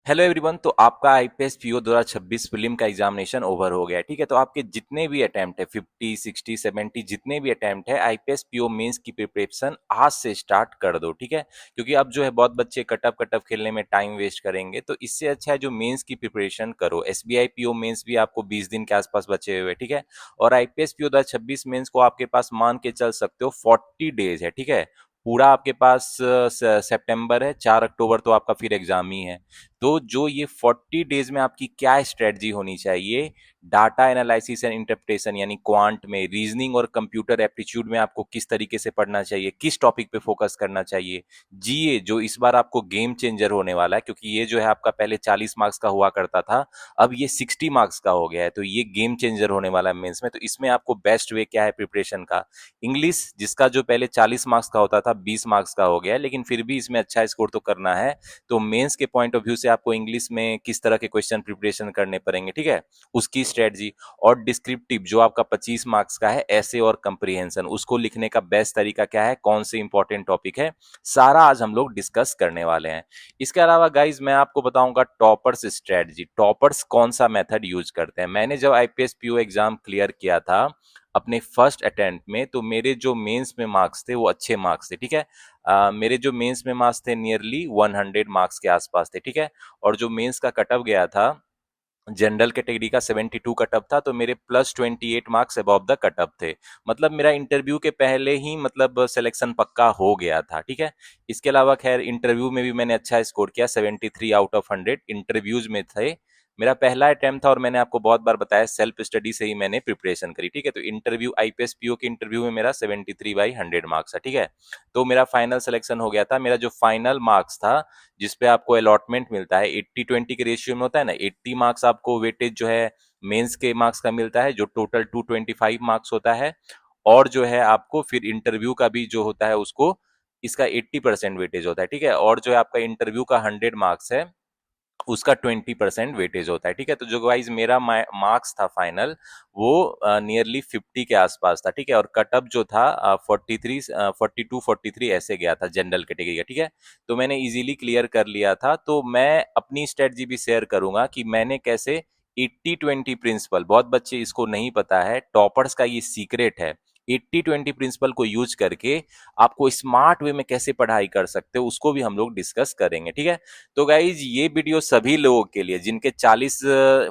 Hello everyone. तो आपका IPS PO 2026 film का एग्जामिनेशन ओवर हो गया है। ठीक है, तो आपके जितने भी अटेम्प्ट है 50 60 70 जितने भी अटेम्प्ट है आईपीएस पीओ मेंस की प्रिपरेशन आज से स्टार्ट कर दो। ठीक है, क्योंकि अब जो है बहुत बच्चे कटअप कटअप खेलने में टाइम वेस्ट करेंगे, तो इससे अच्छा है जो मेंस की प्रिपरेशन करो। एसबीआई पीओ मेंस भी आपको 20 दिन के आसपास बचे हुए हैं। ठीक है, और आईपीएस पीओ 2026 मेंस को आपके पास मान के चल सकते हो 40 डेज है। ठीक है, पूरा आपके पास सितंबर है, 4 अक्टूबर तो आपका फिर एग्जाम ही है। तो जो ये 40 डेज में आपकी क्या स्ट्रेटजी होनी चाहिए, डाटा एनालिसिस एंड इंटरप्रिटेशन यानी क्वांट में, रीजनिंग और कंप्यूटर एप्टीट्यूड में आपको किस तरीके से पढ़ना चाहिए, किस टॉपिक पे फोकस करना चाहिए, जीए जो इस बार आपको गेम चेंजर होने वाला है, क्योंकि ये जो है आपका पहले 40 मार्क्स का हुआ करता था, अब ये 60 मार्क्स का हो गया है, तो ये गेम चेंजर होने वाला है मेंस में। तो इसमें आपको बेस्ट वे क्या है प्रिपरेशन का, इंग्लिश जिसका जो पहले 40 मार्क्स का होता था 20 मार्क्स का हो गया है, लेकिन फिर भी इसमें अच्छा स्कोर तो करना है। तो मेंस के पॉइंट ऑफ व्यू से आपको इंग्लिश में किस तरह के क्वेश्चन प्रिपरेशन करने पड़ेंगे, ठीक है, उसकी स्ट्रेटजी। और डिस्क्रिप्टिव जो आपका 25 मार्क्स का है, ऐसे और कंप्रीहेंशन, उसको लिखने का बेस्ट तरीका क्या है, कौन से इंपॉर्टेंट टॉपिक है, सारा आज हम लोग डिस्कस करने वाले हैं। इसके अलावा गाइज मैं आपको बताऊंगा टॉपर्स स्ट्रेटजी, टॉपर्स कौन सा मेथड यूज करते हैं। मैंने जब आईपीएस पीओ एग्जाम क्लियर किया था अपने फर्स्ट अटेम्प्ट में, तो मेरे जो मेंस में मार्क्स थे वो अच्छे मार्क्स थे। ठीक है, मेरे जो मेंस में मार्क्स थे नियरली 100 मार्क्स के आसपास थे। ठीक है, और जो मेंस का कटअप गया था जनरल कैटेगरी का 72 कटअप था, तो मेरे plus 28 marks above the cutoff थे। मतलब मेरा इंटरव्यू के पहले ही मतलब सिलेक्शन पक्का हो गया था। ठीक है, इसके अलावा खैर इंटरव्यू में भी मैंने अच्छा स्कोर किया, 73 आउट ऑफ 100 इंटरव्यूज में थे। मेरा पहला अटेम्प्ट था और मैंने आपको बहुत बार बताया सेल्फ स्टडी से ही मैंने प्रिपरेशन करी। ठीक है, तो इंटरव्यू आईपीएस पीओ के इंटरव्यू में मेरा 73/100 मार्क्स था। ठीक है, तो मेरा फाइनल सिलेक्शन हो गया था। मेरा जो फाइनल मार्क्स था जिसपे आपको अलॉटमेंट मिलता है 80-20 के रेशियो में होता है ना, 80 मार्क्स आपको वेटेज जो है मेंस के मार्क्स का मिलता है, जो टोटल 225 मार्क्स होता है। और जो है आपको फिर इंटरव्यू का भी जो होता है उसको इसका 80% वेटेज होता है। ठीक है, और जो है आपका इंटरव्यू का 100 मार्क्स है उसका 20% वेटेज होता है। ठीक है, तो जो गाइज मेरा मार्क्स था फाइनल वो नियरली 50 के आसपास था। ठीक है, और कटअप जो था 42 43 ऐसे गया था जनरल कैटेगरी का। ठीक है, तो मैंने इजीली क्लियर कर लिया था। तो मैं अपनी स्ट्रेटजी भी शेयर करूंगा कि मैंने कैसे 80-20 प्रिंसिपल, बहुत बच्चे इसको नहीं पता है, टॉपर्स का ये सीक्रेट है। 80-20 प्रिंसिपल को यूज करके आपको स्मार्ट वे में कैसे पढ़ाई कर सकते हो उसको भी हम लोग डिस्कस करेंगे। ठीक है, तो गाइज ये वीडियो सभी लोगों के लिए जिनके 40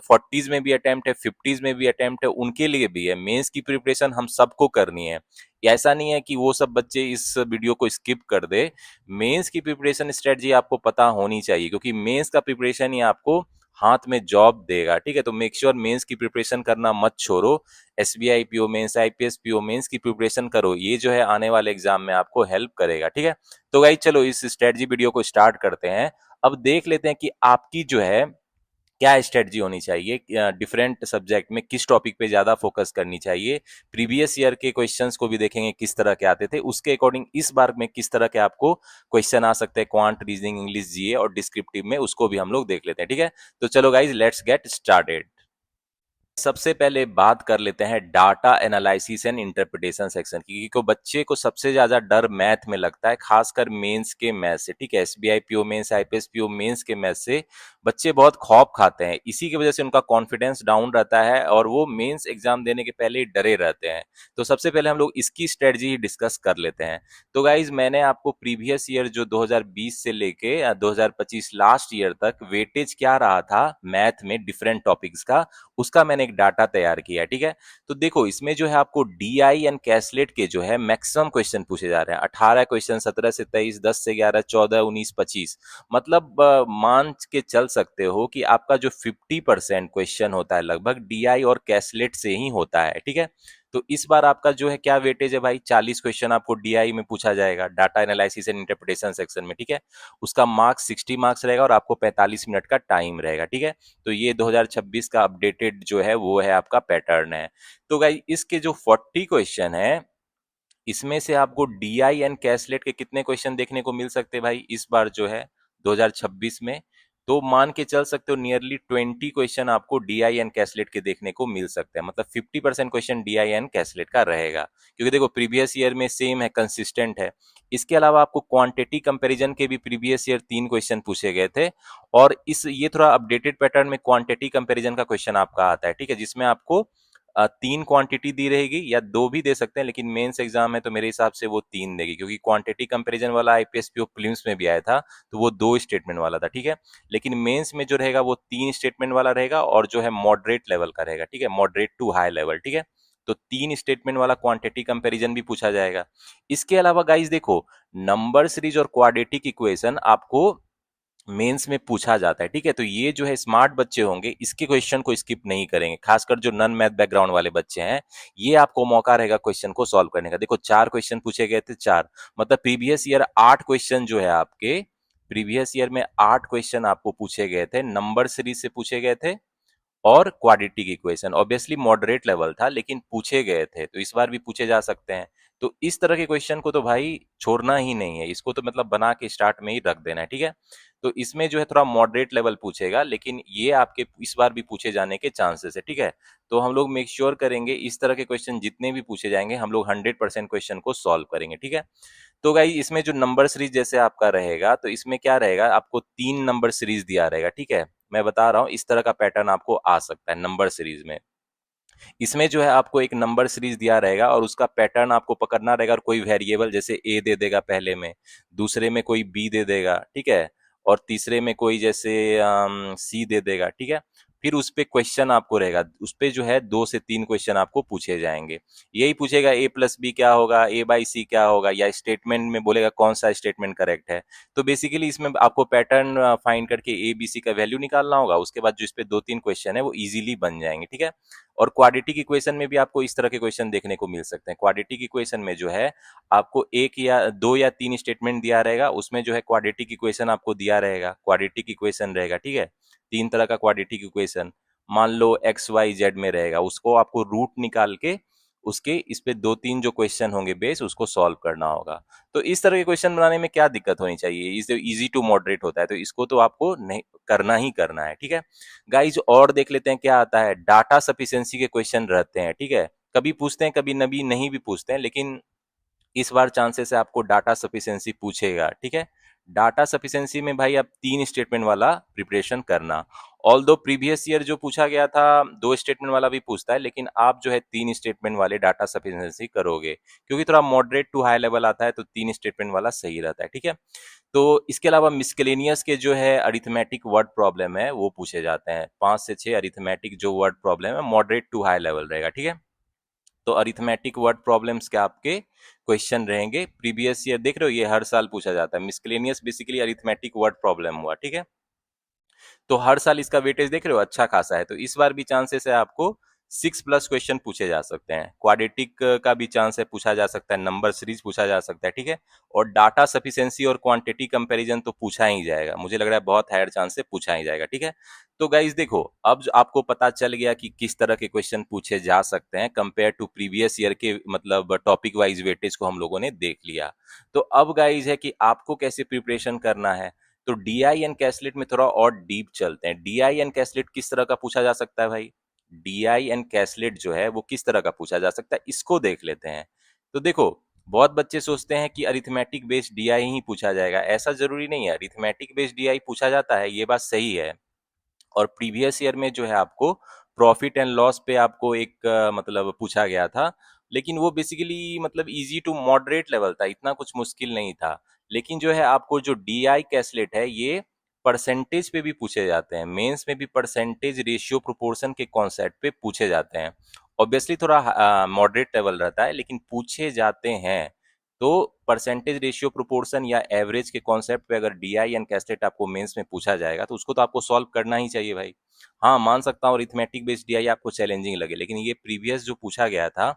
40s में भी अटेम्प्ट है, 50s में भी अटेम्प्ट है, उनके लिए भी है। मेंस की प्रिपरेशन हम सबको करनी है, ऐसा नहीं है कि वो सब बच्चे इस वीडियो को स्किप कर दे। मेंस की प्रिपरेशन स्ट्रेटजी आपको पता होनी चाहिए, क्योंकि मेंस का प्रिपरेशन ही आपको हाथ में जॉब देगा। ठीक है, तो मेक श्योर मेंस की प्रिपरेशन करना मत छोड़ो। SBI PO mains, IPS PO mains की प्रिपरेशन करो, ये जो है आने वाले एग्जाम में आपको हेल्प करेगा। ठीक है, तो गाइज चलो इस स्ट्रेटजी वीडियो को स्टार्ट करते हैं। अब देख लेते हैं कि आपकी जो है क्या स्ट्रेटजी होनी चाहिए, डिफरेंट सब्जेक्ट में किस टॉपिक पे ज्यादा फोकस करनी चाहिए। प्रीवियस ईयर के क्वेश्चंस को भी देखेंगे किस तरह के आते थे, उसके अकॉर्डिंग इस बार में किस तरह के आपको क्वेश्चन आ सकते हैं क्वांट, रीजनिंग, इंग्लिश, जीए और डिस्क्रिप्टिव में, उसको भी हम लोग देख लेते हैं। ठीक है, तो चलो गाइज लेट्स गेट स्टार्टेड। सबसे पहले बात कर लेते हैं data analysis and interpretation section की, क्योंकि बच्चे को सबसे ज्यादा डर मैथ में लगता है, खासकर मेंस के मैथ से। ठीक है, SBI PO mains, IPS PO mains के मैथ से बच्चे बहुत खौफ खाते हैं, इसी की वजह से उनका कॉन्फिडेंस डाउन रहता है और वो मेंस एग्जाम देने के पहले ही डरे रहते हैं। तो सबसे पहले हम लोग इसकी स्ट्रेटजी ही डिस्कस कर लेते हैं। तो गाइज मैंने आपको प्रीवियस ईयर जो 2020 से लेके 2025 लास्ट ईयर तक वेटेज क्या रहा था मैथ में डिफरेंट टॉपिक्स का, उसका मैंने एक डाटा तैयार किया है। ठीक है, तो देखो इसमें जो है आपको डीआई एंड कैसलेट के जो है मैक्सिमम क्वेश्चन पूछे जा रहे हैं, 18 क्वेश्चन, 17 से 23, 10 से 11, 14, 19, 25। मतलब मान के चल सकते हो कि आपका जो 50% क्वेश्चन होता है लगभग डीआई और कैसलेट से ही होता है। ठीक है, तो इस बार आपका जो है क्या वेटेज है भाई, 40 क्वेश्चन आपको डीआई में पूछा जाएगा, data analysis and interpretation section में। ठीक है, उसका मार्क्स 60 मार्क्स रहेगा और आपको 45 मिनट का टाइम रहेगा। ठीक है, तो ये 2026 का अपडेटेड जो है वो है आपका पैटर्न है। तो गाइस इसके जो 40 क्वेश्चन है, इसमें से आपको डीआई एंड कैसलेट के कितने क्वेश्चन देखने को मिल सकते हैं भाई इस बार जो है 2026 में, तो मान के चल सकते हो नियरली 20 क्वेश्चन आपको डीआई एंड कैसलेट के देखने को मिल सकते हैं। मतलब 50% क्वेश्चन डीआई एंड कैसलेट का रहेगा, क्योंकि देखो प्रीवियस ईयर में सेम है, कंसिस्टेंट है। इसके अलावा आपको क्वांटिटी कंपैरिजन के भी प्रीवियस ईयर 3 क्वेश्चन पूछे गए थे, और इस ये थोड़ा अपडेटेड पैटर्न में क्वांटिटी कंपैरिजन का क्वेश्चन आपका आता है, ठीक है, जिसमें आपको 3 क्वांटिटी दी रहेगी या 2 भी दे सकते हैं, लेकिन मेंस एग्जाम है तो मेरे हिसाब से वो 3 देगी, क्योंकि क्वांटिटी कंपैरिजन वाला आईपीएस प्रीलिम्स में भी आया था, तो वो 2 स्टेटमेंट वाला था, ठीक है। लेकिन मेंस में जो रहेगा वो 3 स्टेटमेंट वाला रहेगा, और जो है मॉडरेट लेवल का रहेगा, ठीक है, मॉडरेट टू हाई लेवल, ठीक है। तो 3 स्टेटमेंट वाला क्वांटिटी कंपैरिजन भी पूछा जाएगा। इसके अलावा गाइस देखो, नंबर सीरीज और क्वाड्रेटिक इक्वेशन आपको मेंस में पूछा जाता है, ठीक है। तो ये जो है स्मार्ट बच्चे होंगे, इसके क्वेश्चन को स्किप नहीं करेंगे, खासकर जो नॉन मैथ बैकग्राउंड वाले बच्चे हैं, ये आपको मौका रहेगा क्वेश्चन को सॉल्व करने का। देखो 4 क्वेश्चन पूछे गए थे, 4 मतलब प्रीवियस ईयर 8 क्वेश्चन जो है आपके, प्रीवियस ईयर में 8 क्वेश्चन आपको पूछे गए थे, नंबर सीरीज से पूछे गए थे और quadratic equation. Obviously moderate level था, लेकिन पूछे गए थे, तो इस बार भी पूछे जा सकते हैं। तो इस तरह के क्वेश्चन को तो भाई छोड़ना ही नहीं है, इसको तो मतलब बना के स्टार्ट में ही रख देना है, ठीक है। तो इसमें जो है थोड़ा मॉडरेट लेवल पूछेगा, लेकिन ये आपके इस बार भी पूछे जाने के चांसेस है, ठीक है। तो हम लोग मेक श्योर करेंगे इस तरह के क्वेश्चन जितने भी पूछे जाएंगे, हम लोग 100% क्वेश्चन को सॉल्व करेंगे, ठीक है। तो गाइस इसमें जो नंबर सीरीज जैसे आपका रहेगा, तो इसमें क्या रहेगा, आपको 3 नंबर सीरीज दिया रहेगा, ठीक है। मैं बता रहा हूं इस तरह का पैटर्न आपको आ सकता है नंबर सीरीज में। इसमें जो है आपको एक नंबर सीरीज दिया रहेगा, और उसका पैटर्न आपको पकड़ना रहेगा, और कोई वेरिएबल जैसे ए दे देगा पहले में, दूसरे में कोई बी दे देगा, ठीक है, और तीसरे में कोई जैसे सी दे देगा, ठीक है। फिर उस पे क्वेश्चन आपको रहेगा, उस पे जो है 2 से 3 क्वेश्चन आपको पूछे जाएंगे। यही पूछेगा ए प्लस बी क्या होगा, ए बाई सी क्या होगा, या स्टेटमेंट में बोलेगा कौन सा स्टेटमेंट करेक्ट है। तो बेसिकली इसमें आपको पैटर्न फाइंड करके ए बी सी का वैल्यू निकालना होगा, उसके बाद जो इस पे 2-3 क्वेश्चन है वो इजीली बन जाएंगे, ठीक है। और क्वाड्रेटिक इक्वेशन में भी आपको इस तरह के क्वेश्चन देखने को मिल सकते हैं। क्वाड्रेटिक इक्वेशन में जो है आपको एक या 2 या 3 स्टेटमेंट दिया रहेगा, उसमें जो है क्वाड्रेटिक इक्वेशन आपको दिया रहेगा, क्वाड्रेटिक इक्वेशन रहेगा, ठीक है। 3 तरह का क्वाड्रेटिक इक्वेशन, मान लो एक्स वाई जेड में रहेगा, उसको आपको रूट निकाल के उसके इस पे 2-3 जो क्वेश्चन होंगे बेस, उसको सॉल्व करना होगा। तो इस तरह के क्वेश्चन बनाने में क्या दिक्कत होनी चाहिए, इज इजी टू मॉडरेट होता है, तो इसको तो आपको नहीं करना ही करना है, ठीक है। गाइज और देख लेते हैं क्या आता है, डाटा सफिशिएंसी के क्वेश्चन रहते हैं, ठीक है। कभी पूछते हैं, कभी नबी नहीं भी पूछते हैं, लेकिन इस बार चांसेस है आपको डाटा सफिशिएंसी पूछेगा, ठीक है। डाटा सफिशिएंसी में भाई आप 3 स्टेटमेंट वाला प्रिपरेशन करना। ऑल्दो प्रीवियस ईयर जो पूछा गया था 2 स्टेटमेंट वाला भी पूछता है, लेकिन आप जो है 3 स्टेटमेंट वाले डाटा सफिशिएंसी करोगे, क्योंकि थोड़ा मॉडरेट टू हाई लेवल आता है, तो 3 स्टेटमेंट वाला सही रहता है, ठीक है। तो इसके अलावा मिस्केलेनियस के जो है अरिथमेटिक वर्ड प्रॉब्लम है वो पूछे जाते हैं, 5 से 6 अरिथमेटिक जो वर्ड प्रॉब्लम है, मॉडरेट टू हाई लेवल रहेगा, ठीक है। तो अरिथमेटिक वर्ड प्रॉब्लम्स के आपके क्वेश्चन रहेंगे, प्रीवियस ईयर देख रहे हो, ये हर साल पूछा जाता है। मिस्केलेनियस बेसिकली अरिथमेटिक वर्ड प्रॉब्लम हुआ, ठीक है। तो हर साल इसका वेटेज देख रहे हो अच्छा खासा है, तो इस बार भी चांसेस है आपको 6+ क्वेश्चन पूछे जा सकते हैं। क्वाड्रेटिक का भी चांस है, पूछा जा सकता है, नंबर सीरीज पूछा जा सकता है, ठीक है। और डाटा सफिशिएंसी और क्वांटिटी कंपैरिजन तो पूछा ही जाएगा, मुझे लग रहा है बहुत हायर चांस से पूछा ही जाएगा, ठीक है। तो गाइज देखो, अब आपको पता चल गया कि किस तरह के क्वेश्चन पूछे जा सकते हैं कंपेयर टू प्रीवियस ईयर के, मतलब टॉपिक वाइज वेटेज को हम लोगों ने देख लिया। तो अब गाइज है कि आपको कैसे प्रिपरेशन करना है। तो डीआई एंड कैसलेट में थोड़ा और डीप चलते हैं। डीआई एंड कैसलेट किस तरह का पूछा जा सकता है भाई, डीआई एंड कैसलेट जो है वो किस तरह का पूछा जा सकता है, इसको देख लेते हैं। तो देखो, बहुत बच्चे सोचते हैं कि अरिथमेटिक बेस्ड डीआई ही पूछा जाएगा, ऐसा जरूरी नहीं है। अरिथमेटिक बेस्ड डीआई पूछा जाता है, ये बात सही है। और प्रीवियस ईयर में जो है आपको प्रॉफिट एंड लॉस पे आपको एक मतलब पूछा गया था, लेकिन वो बेसिकली मतलब इजी टू मॉडरेट लेवल था, इतना कुछ मुश्किल नहीं था। लेकिन जो है आपको जो डीआई कैसलेट है, ये परसेंटेज पे भी पूछे जाते हैं, मेंस में भी परसेंटेज रेशियो प्रोपोर्शन के कॉन्सेप्ट पे पूछे जाते हैं। ऑब्वियसली थोड़ा मॉडरेट लेवल रहता है, लेकिन पूछे जाते हैं। तो परसेंटेज रेशियो प्रोपोर्शन या एवरेज के कॉन्सेप्ट पे अगर डीआई एंड कैस्टेट आपको मेंस में पूछा जाएगा, तो उसको तो आपको सॉल्व करना ही चाहिए भाई। हाँ, मान सकता हूँ अरिथमेटिक बेस्ड डीआई आपको चैलेंजिंग लगे, लेकिन ये प्रीवियस जो पूछा गया था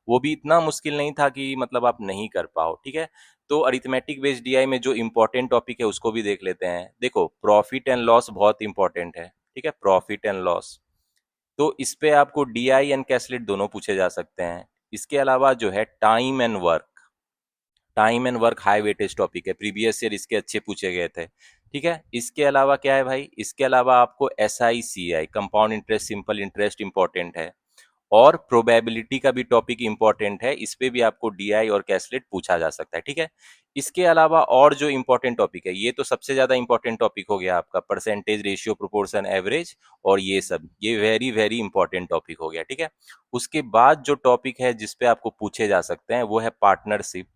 वो भी इतना मुश्किल नहीं था कि मतलब आप नहीं कर पाओ, ठीक है। तो अरिथमेटिक बेस्ड डीआई में जो इंपॉर्टेंट टॉपिक है उसको भी देख लेते हैं। देखो, प्रॉफिट एंड लॉस बहुत इंपॉर्टेंट है, ठीक है, प्रॉफिट एंड लॉस। तो इस पे आपको डीआई एंड कैसलेट दोनों पूछे जा सकते हैं। इसके अलावा जो है time and work, time and work high weightage topic है, प्रीवियस ईयर इसके अच्छे पूछे गए थे, ठीक है। इसके अलावा क्या है भाई, इसके अलावा आपको S I C I, compound interest, simple interest important है। और प्रोबेबिलिटी का भी टॉपिक इंपॉर्टेंट है, इस पे भी आपको डीआई और कैसलेट पूछा जा सकता है, ठीक है। इसके अलावा और जो इंपॉर्टेंट टॉपिक है, ये तो सबसे ज्यादा इंपॉर्टेंट टॉपिक हो गया आपका, परसेंटेज, रेशियो, प्रोपोर्शन, एवरेज और ये सब, ये वेरी वेरी इंपॉर्टेंट टॉपिक हो गया, ठीक है। उसके बाद जो टॉपिक है जिसपे आपको पूछे जा सकते हैं वो है पार्टनरशिप।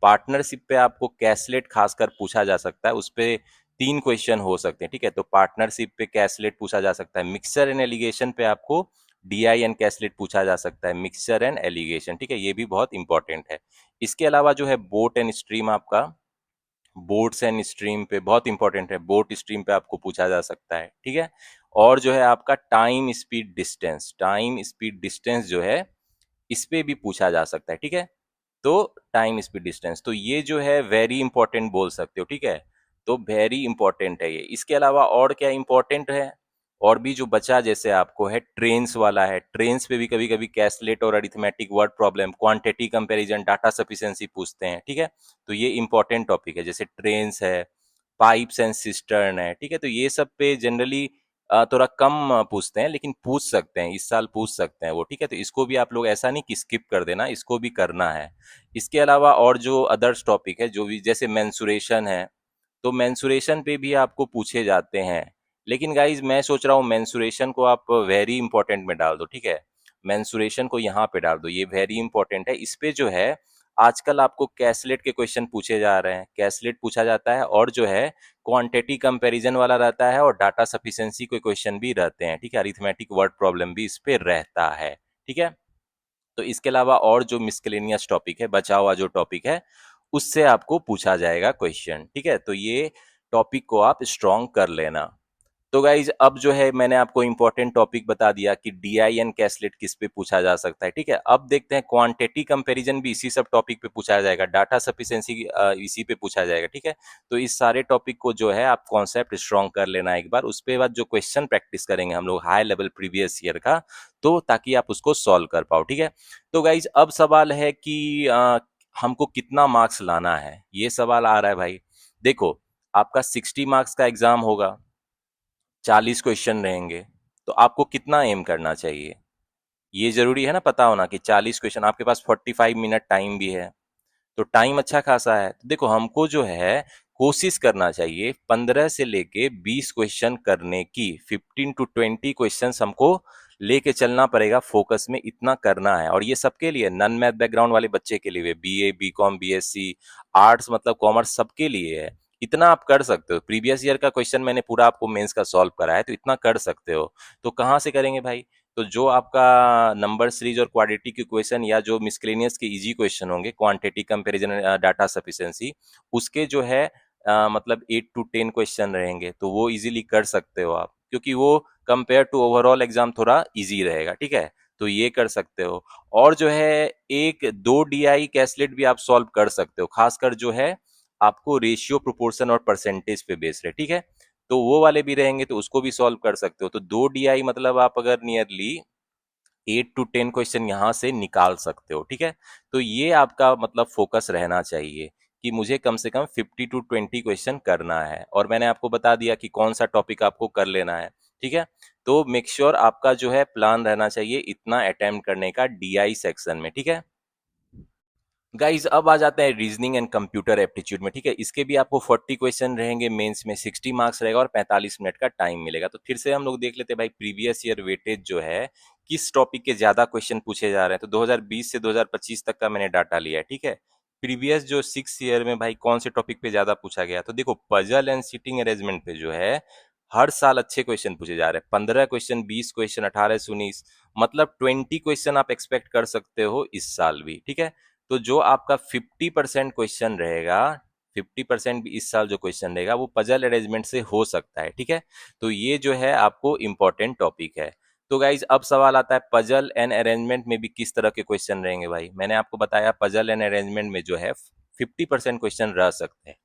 पार्टनरशिप पे आपको कैसलेट खासकर पूछा जा सकता है, उस पे 3 क्वेश्चन हो सकते हैं, ठीक है। तो पार्टनरशिप पे कैसलेट पूछा जा सकता है। मिक्सचर एंड एलिगेशन पे आपको डीआई एंड कैसलेट पूछा जा सकता है, मिक्सचर एंड एलिगेशन, ठीक है, ये भी बहुत इंपॉर्टेंट है। इसके अलावा जो है बोट एंड स्ट्रीम, आपका बोट्स एंड स्ट्रीम पे बहुत इंपॉर्टेंट है, बोट स्ट्रीम पे आपको पूछा जा सकता है, ठीक है। और जो है आपका time speed distance, time speed distance जो है इस पे भी पूछा जा सकता है, ठीक है। तो टाइम स्पीड डिस्टेंस, तो ये जो है वेरी इंपॉर्टेंट बोल सकते हो, ठीक है। तो वेरी इंपॉर्टेंट है ये। इसके अलावा और क्या इंपॉर्टेंट है, और भी जो बचा, जैसे आपको है ट्रेन्स वाला है, ट्रेन्स पे भी कभी कभी कैसलेट और arithmetic word problem, quantity comparison, data sufficiency पूछते हैं, ठीक है। तो ये इंपॉर्टेंट टॉपिक है। जैसे ट्रेन्स है, पाइप्स एंड सिस्टर्न है, ठीक है। तो ये सब पे जनरली थोड़ा कम पूछते हैं, लेकिन पूछ सकते हैं, इस साल पूछ सकते हैं वो, ठीक है। तो इसको भी आप लोग ऐसा नहीं कि स्किप कर देना, इसको भी करना है। इसके अलावा और जो अदर्स टॉपिक है, जो भी जैसे मेंसुरेशन है, तो मेंसुरेशन पे भी आपको पूछे जाते हैं। लेकिन गाइज मैं सोच रहा हूँ मेंसुरेशन को आप वेरी इंपॉर्टेंट में डाल दो, ठीक है। मेंसुरेशन को यहाँ पे डाल दो, ये वेरी इंपॉर्टेंट है। इस पे जो है आजकल आपको कैसलेट के क्वेश्चन पूछे जा रहे हैं, कैसलेट पूछा जाता है, और जो है क्वांटिटी कंपैरिजन वाला रहता है, और डाटा सफिशिएंसी के क्वेश्चन भी रहते हैं, ठीक है। अरिथमेटिक वर्ड प्रॉब्लम भी इस पे रहता है, ठीक है। तो इसके अलावा और जो मिसकेलेनियस टॉपिक है, बचा हुआ जो टॉपिक है, उससे आपको पूछा जाएगा क्वेश्चन, ठीक है। तो ये टॉपिक को आप स्ट्रॉन्ग कर लेना। तो गाइज अब जो है मैंने आपको इंपॉर्टेंट टॉपिक बता दिया कि डीआई एंड कैसलेट किस पे पूछा जा सकता है, ठीक है। अब देखते हैं क्वांटिटी कंपैरिजन भी इसी सब टॉपिक पे पूछा जाएगा, डाटा सफिशिएंसी इसी पे पूछा जाएगा, ठीक है। तो इस सारे टॉपिक को जो है आप कॉन्सेप्ट स्ट्रॉन्ग कर लेना एक बार, उसके बाद जो क्वेश्चन प्रैक्टिस करेंगे हम लोग हाई लेवल प्रीवियस ईयर का, तो ताकि आप उसको सॉल्व कर पाओ, ठीक है। तो गाइज अब सवाल है कि हमको कितना मार्क्स लाना है, ये सवाल आ रहा है भाई। देखो, आपका 60 मार्क्स का एग्जाम होगा, 40 क्वेश्चन रहेंगे, तो आपको कितना एम करना चाहिए, ये जरूरी है ना पता होना कि 40 क्वेश्चन, आपके पास 45 मिनट टाइम भी है, तो टाइम अच्छा खासा है। तो देखो, हमको जो है कोशिश करना चाहिए 15 से लेके 20 क्वेश्चन करने की, 15 to 20 क्वेश्चन हमको लेके चलना पड़ेगा, फोकस में इतना करना है। और ये सबके लिए, नॉन मैथ बैकग्राउंड वाले बच्चे के लिए, बीए, बीकॉम, बीएससी, आर्ट्स मतलब कॉमर्स, सबके लिए है। इतना आप कर सकते हो, प्रीवियस ईयर का क्वेश्चन मैंने पूरा आपको मेंस का सॉल्व करा है, तो इतना कर सकते हो। तो कहाँ से करेंगे भाई, तो जो आपका नंबर सीरीज और क्वाड्रेटिक इक्वेशन, या जो मिसक्लेनियस के इजी क्वेश्चन होंगे, क्वांटिटी कंपैरिजन, डाटा सफिशिएंसी, उसके जो है मतलब 8 to 10 क्वेश्चन रहेंगे, तो वो इजीली कर सकते हो आप, क्योंकि वो कंपेयर टू ओवरऑल एग्जाम थोड़ा इजी रहेगा, ठीक है। तो ये कर सकते हो। और जो है एक दो डीआई कैसलेट भी आप सॉल्व कर सकते हो, खासकर जो है आपको रेशियो, प्रोपोर्शन और परसेंटेज पे बेस रहे, ठीक है। तो वो वाले भी रहेंगे, तो उसको भी सॉल्व कर सकते हो। तो दो डीआई मतलब आप अगर नियरली 8 to 10 क्वेश्चन यहाँ से निकाल सकते हो, ठीक है। तो ये आपका मतलब फोकस रहना चाहिए कि मुझे कम से कम 50 to 20 क्वेश्चन करना है, और मैंने आपको बता दिया कि कौन सा टॉपिक आपको कर लेना है, ठीक है। तो मेक श्योर आपका जो है प्लान रहना चाहिए इतना अटेम्प्ट करने का डीआई सेक्शन में, ठीक है। गाइज अब आ जाते हैं रीजनिंग एंड कंप्यूटर एप्टीट्यूड में, ठीक है। इसके भी आपको 40 क्वेश्चन रहेंगे, मेंस में 60 मार्क्स रहेगा और 45 मिनट का टाइम मिलेगा। तो फिर से हम लोग देख लेते हैं भाई, प्रीवियस ईयर वेटेज जो है किस टॉपिक के ज्यादा क्वेश्चन पूछे जा रहे हैं। तो 2020 से 2025 तक का मैंने डाटा लिया है, ठीक है। प्रीवियस जो 6 ईयर में भाई कौन से टॉपिक पे ज्यादा पूछा गया, तो देखो पजल एंड सीटिंग अरेंजमेंट पे जो है हर साल अच्छे क्वेश्चन पूछे जा रहे हैं, 15 क्वेश्चन, 20 क्वेश्चन, 18 से 19, मतलब 20 क्वेश्चन आप एक्सपेक्ट कर सकते हो इस साल भी, ठीक है। तो जो आपका 50% क्वेश्चन रहेगा, 50% भी इस साल जो क्वेश्चन रहेगा वो पजल अरेंजमेंट से हो सकता है, ठीक है। तो ये जो है आपको इंपॉर्टेंट टॉपिक है। तो गाइज अब सवाल आता है पजल एंड अरेंजमेंट में भी किस तरह के क्वेश्चन रहेंगे भाई। मैंने आपको बताया पजल एंड अरेंजमेंट में जो है 50% क्वेश्चन रह सकते हैं,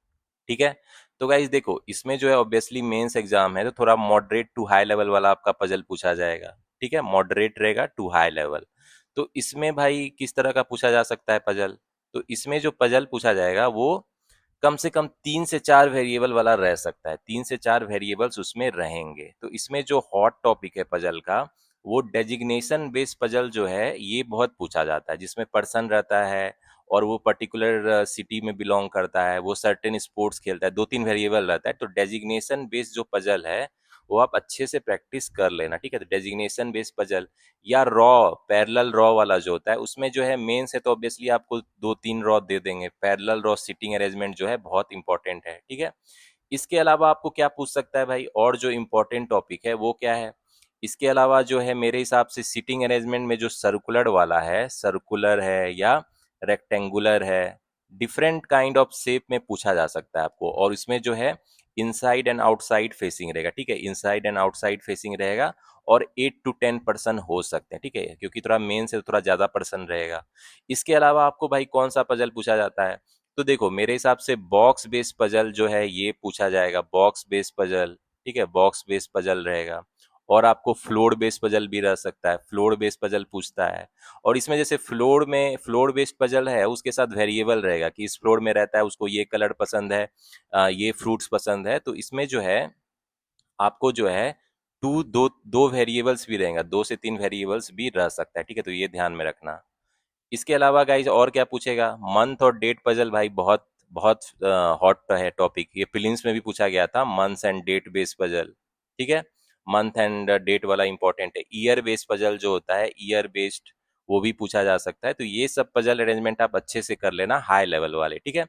ठीक है। तो गाइज देखो, इसमें जो है ऑब्वियसली मेंस एग्जाम है, तो थोड़ा मॉडरेट टू हाई लेवल वाला आपका पजल पूछा जाएगा, ठीक है। मॉडरेट रहेगा टू हाई लेवल। तो इसमें भाई किस तरह का पूछा जा सकता है पजल, तो इसमें जो पजल पूछा जाएगा वो कम से कम 3 से 4 वेरिएबल वाला रह सकता है, 3 से 4 वेरिएबल्स उसमें रहेंगे। तो इसमें जो हॉट टॉपिक है पजल का, वो डेजिग्नेशन बेस्ड पजल जो है ये बहुत पूछा जाता है, जिसमें पर्सन रहता है और वो पर्टिकुलर सिटी में बिलोंग करता है, वो सर्टेन स्पोर्ट्स खेलता है, 2-3 वेरिएबल रहता है। तो डेजिग्नेशन बेस्ड जो पजल है वो आप अच्छे से प्रैक्टिस कर लेना, ठीक है। तो डेजिग्नेशन बेस्ड पजल या रॉ पैरेलल रॉ वाला जो होता है उसमें जो है मेन से तो ऑब्वियसली आपको 2-3 रॉ दे देंगे। पैरेलल रॉ सिटिंग अरेंजमेंट जो है बहुत इंपॉर्टेंट है, ठीक है। इसके अलावा आपको क्या पूछ सकता है भाई, और जो इम्पोर्टेंट टॉपिक है वो क्या है? इसके अलावा जो है मेरे हिसाब से सिटिंग अरेंजमेंट में जो सर्कुलर वाला है, सर्कुलर है या रेक्टेंगुलर है, डिफरेंट काइंड ऑफ शेप में पूछा जा सकता है आपको। और इसमें जो है इनसाइड एंड आउटसाइड फेसिंग रहेगा, ठीक है। इनसाइड एंड आउटसाइड फेसिंग रहेगा और 8 to 10% हो सकते हैं, ठीक है, क्योंकि थोड़ा मेन से थोड़ा ज्यादा पर्सन रहेगा। इसके अलावा आपको भाई कौन सा पजल पूछा जाता है? तो देखो मेरे हिसाब से बॉक्स बेस्ड पजल जो है ये पूछा जाएगा, बॉक्स बेस्ड पजल, ठीक है, बॉक्स बेस्ड पजल रहेगा। और आपको फ्लोर बेस्ड पजल भी रह सकता है, फ्लोर बेस्ड पजल पूछता है। और इसमें जैसे फ्लोर बेस्ड पजल है उसके साथ वेरिएबल रहेगा कि इस फ्लोर में रहता है उसको ये कलर पसंद है, ये फ्रूट्स पसंद है। तो इसमें जो है आपको जो है टू दो दो वेरिएबल्स भी रहेगा, 2 से 3 वेरिएबल्स भी रह सकता है, ठीक है। तो ये ध्यान में रखना। इसके अलावा गाइज और क्या पूछेगा? मंथ और डेट पजल भाई बहुत बहुत हॉट है टॉपिक, ये प्रीलिम्स में भी पूछा गया था, months and date based puzzle, ठीक है। मंथ एंड डेट वाला इंपॉर्टेंट है। ईयर बेस्ड पजल जो होता है, ईयर बेस्ड, वो भी पूछा जा सकता है। तो ये सब पजल अरेंजमेंट आप अच्छे से कर लेना, हाई लेवल वाले, ठीक है।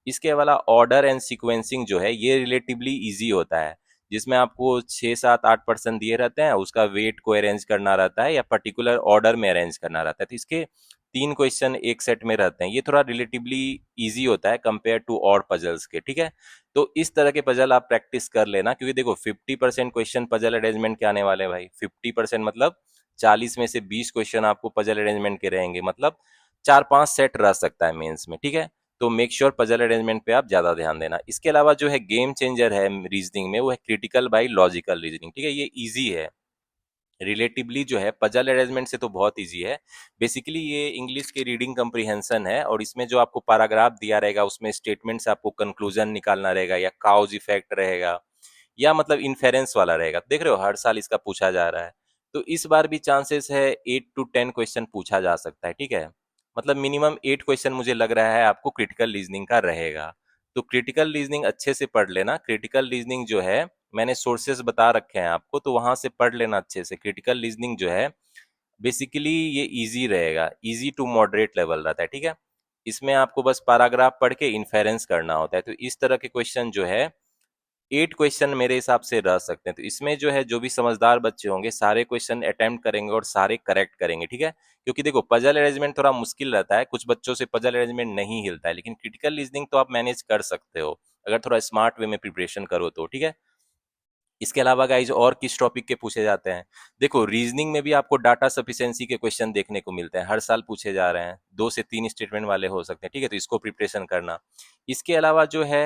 इसके अलावा ऑर्डर एंड सीक्वेंसिंग जो है ये रिलेटिवली इजी होता है, जिसमें आपको 6, 7, 8% दिए रहते हैं, उसका वेट को अरेंज करना रहता है या पर्टिकुलर ऑर्डर में अरेंज करना रहता है। तो इसके 3 क्वेश्चन एक सेट में रहते हैं, ये थोड़ा रिलेटिवली इजी होता है कंपेयर टू और पजल्स के, ठीक है। तो इस तरह के पजल आप प्रैक्टिस कर लेना, क्योंकि देखो 50% क्वेश्चन पजल अरेंजमेंट के आने वाले हैं भाई। 50% मतलब 40 में से 20 क्वेश्चन आपको पजल अरेंजमेंट के रहेंगे, मतलब 4-5 सेट रह सकता है मेंस में, ठीक है। तो मेक श्योर पजल अरेंजमेंट पे आप ज्यादा ध्यान देना। इसके अलावा जो है गेम चेंजर है रीजनिंग में, वो है क्रिटिकल बाई लॉजिकल रीजनिंग, ठीक है। ये इजी है रिलेटिवली, जो है पजल अरेंजमेंट से तो बहुत इजी है। बेसिकली ये इंग्लिश की रीडिंग कंप्रीहेंशन है, और इसमें जो आपको पैराग्राफ दिया रहेगा उसमें स्टेटमेंट से आपको कंक्लूजन निकालना रहेगा, या काउज इफेक्ट रहेगा, या मतलब इन्फेरेंस वाला रहेगा। देख रहे हो हर साल इसका पूछा जा रहा है। तो इस बार भी चांसेस है 8 to 10 क्वेश्चन पूछा जा सकता है, ठीक है। मतलब मिनिमम 8 क्वेश्चन मुझे लग रहा है आपको क्रिटिकल रीजनिंग का रहेगा। तो क्रिटिकल रीजनिंग अच्छे से पढ़ लेना। क्रिटिकल रीजनिंग जो है मैंने सोर्सेस बता रखे हैं आपको, तो वहां से पढ़ लेना अच्छे से। क्रिटिकल रीजनिंग जो है बेसिकली ये इजी रहेगा, इजी टू मॉडरेट लेवल रहता है, ठीक है। इसमें आपको बस पैराग्राफ पढ़ के इन्फेरेंस करना होता है। तो इस तरह के क्वेश्चन जो है 8 क्वेश्चन मेरे हिसाब से रह सकते हैं। तो इसमें जो है जो भी समझदार बच्चे होंगे सारे क्वेश्चन अटेम्प्ट करेंगे और सारे करेक्ट करेंगे, ठीक है। क्योंकि देखो पजल अरेंजमेंट थोड़ा मुश्किल रहता है, कुछ बच्चों से पजल अरेंजमेंट नहीं हिलता है, लेकिन क्रिटिकल रीजनिंग तो आप मैनेज कर सकते हो अगर थोड़ा स्मार्ट वे में प्रिपरेशन करो तो, ठीक है। इसके अलावा गाइज और किस टॉपिक के पूछे जाते हैं? देखो रीजनिंग में भी आपको डाटा सफिशिएंसी के क्वेश्चन देखने को मिलते हैं, हर साल पूछे जा रहे हैं, 2 से 3 स्टेटमेंट वाले हो सकते हैं, ठीक है। तो इसको प्रिपरेशन करना। इसके अलावा जो है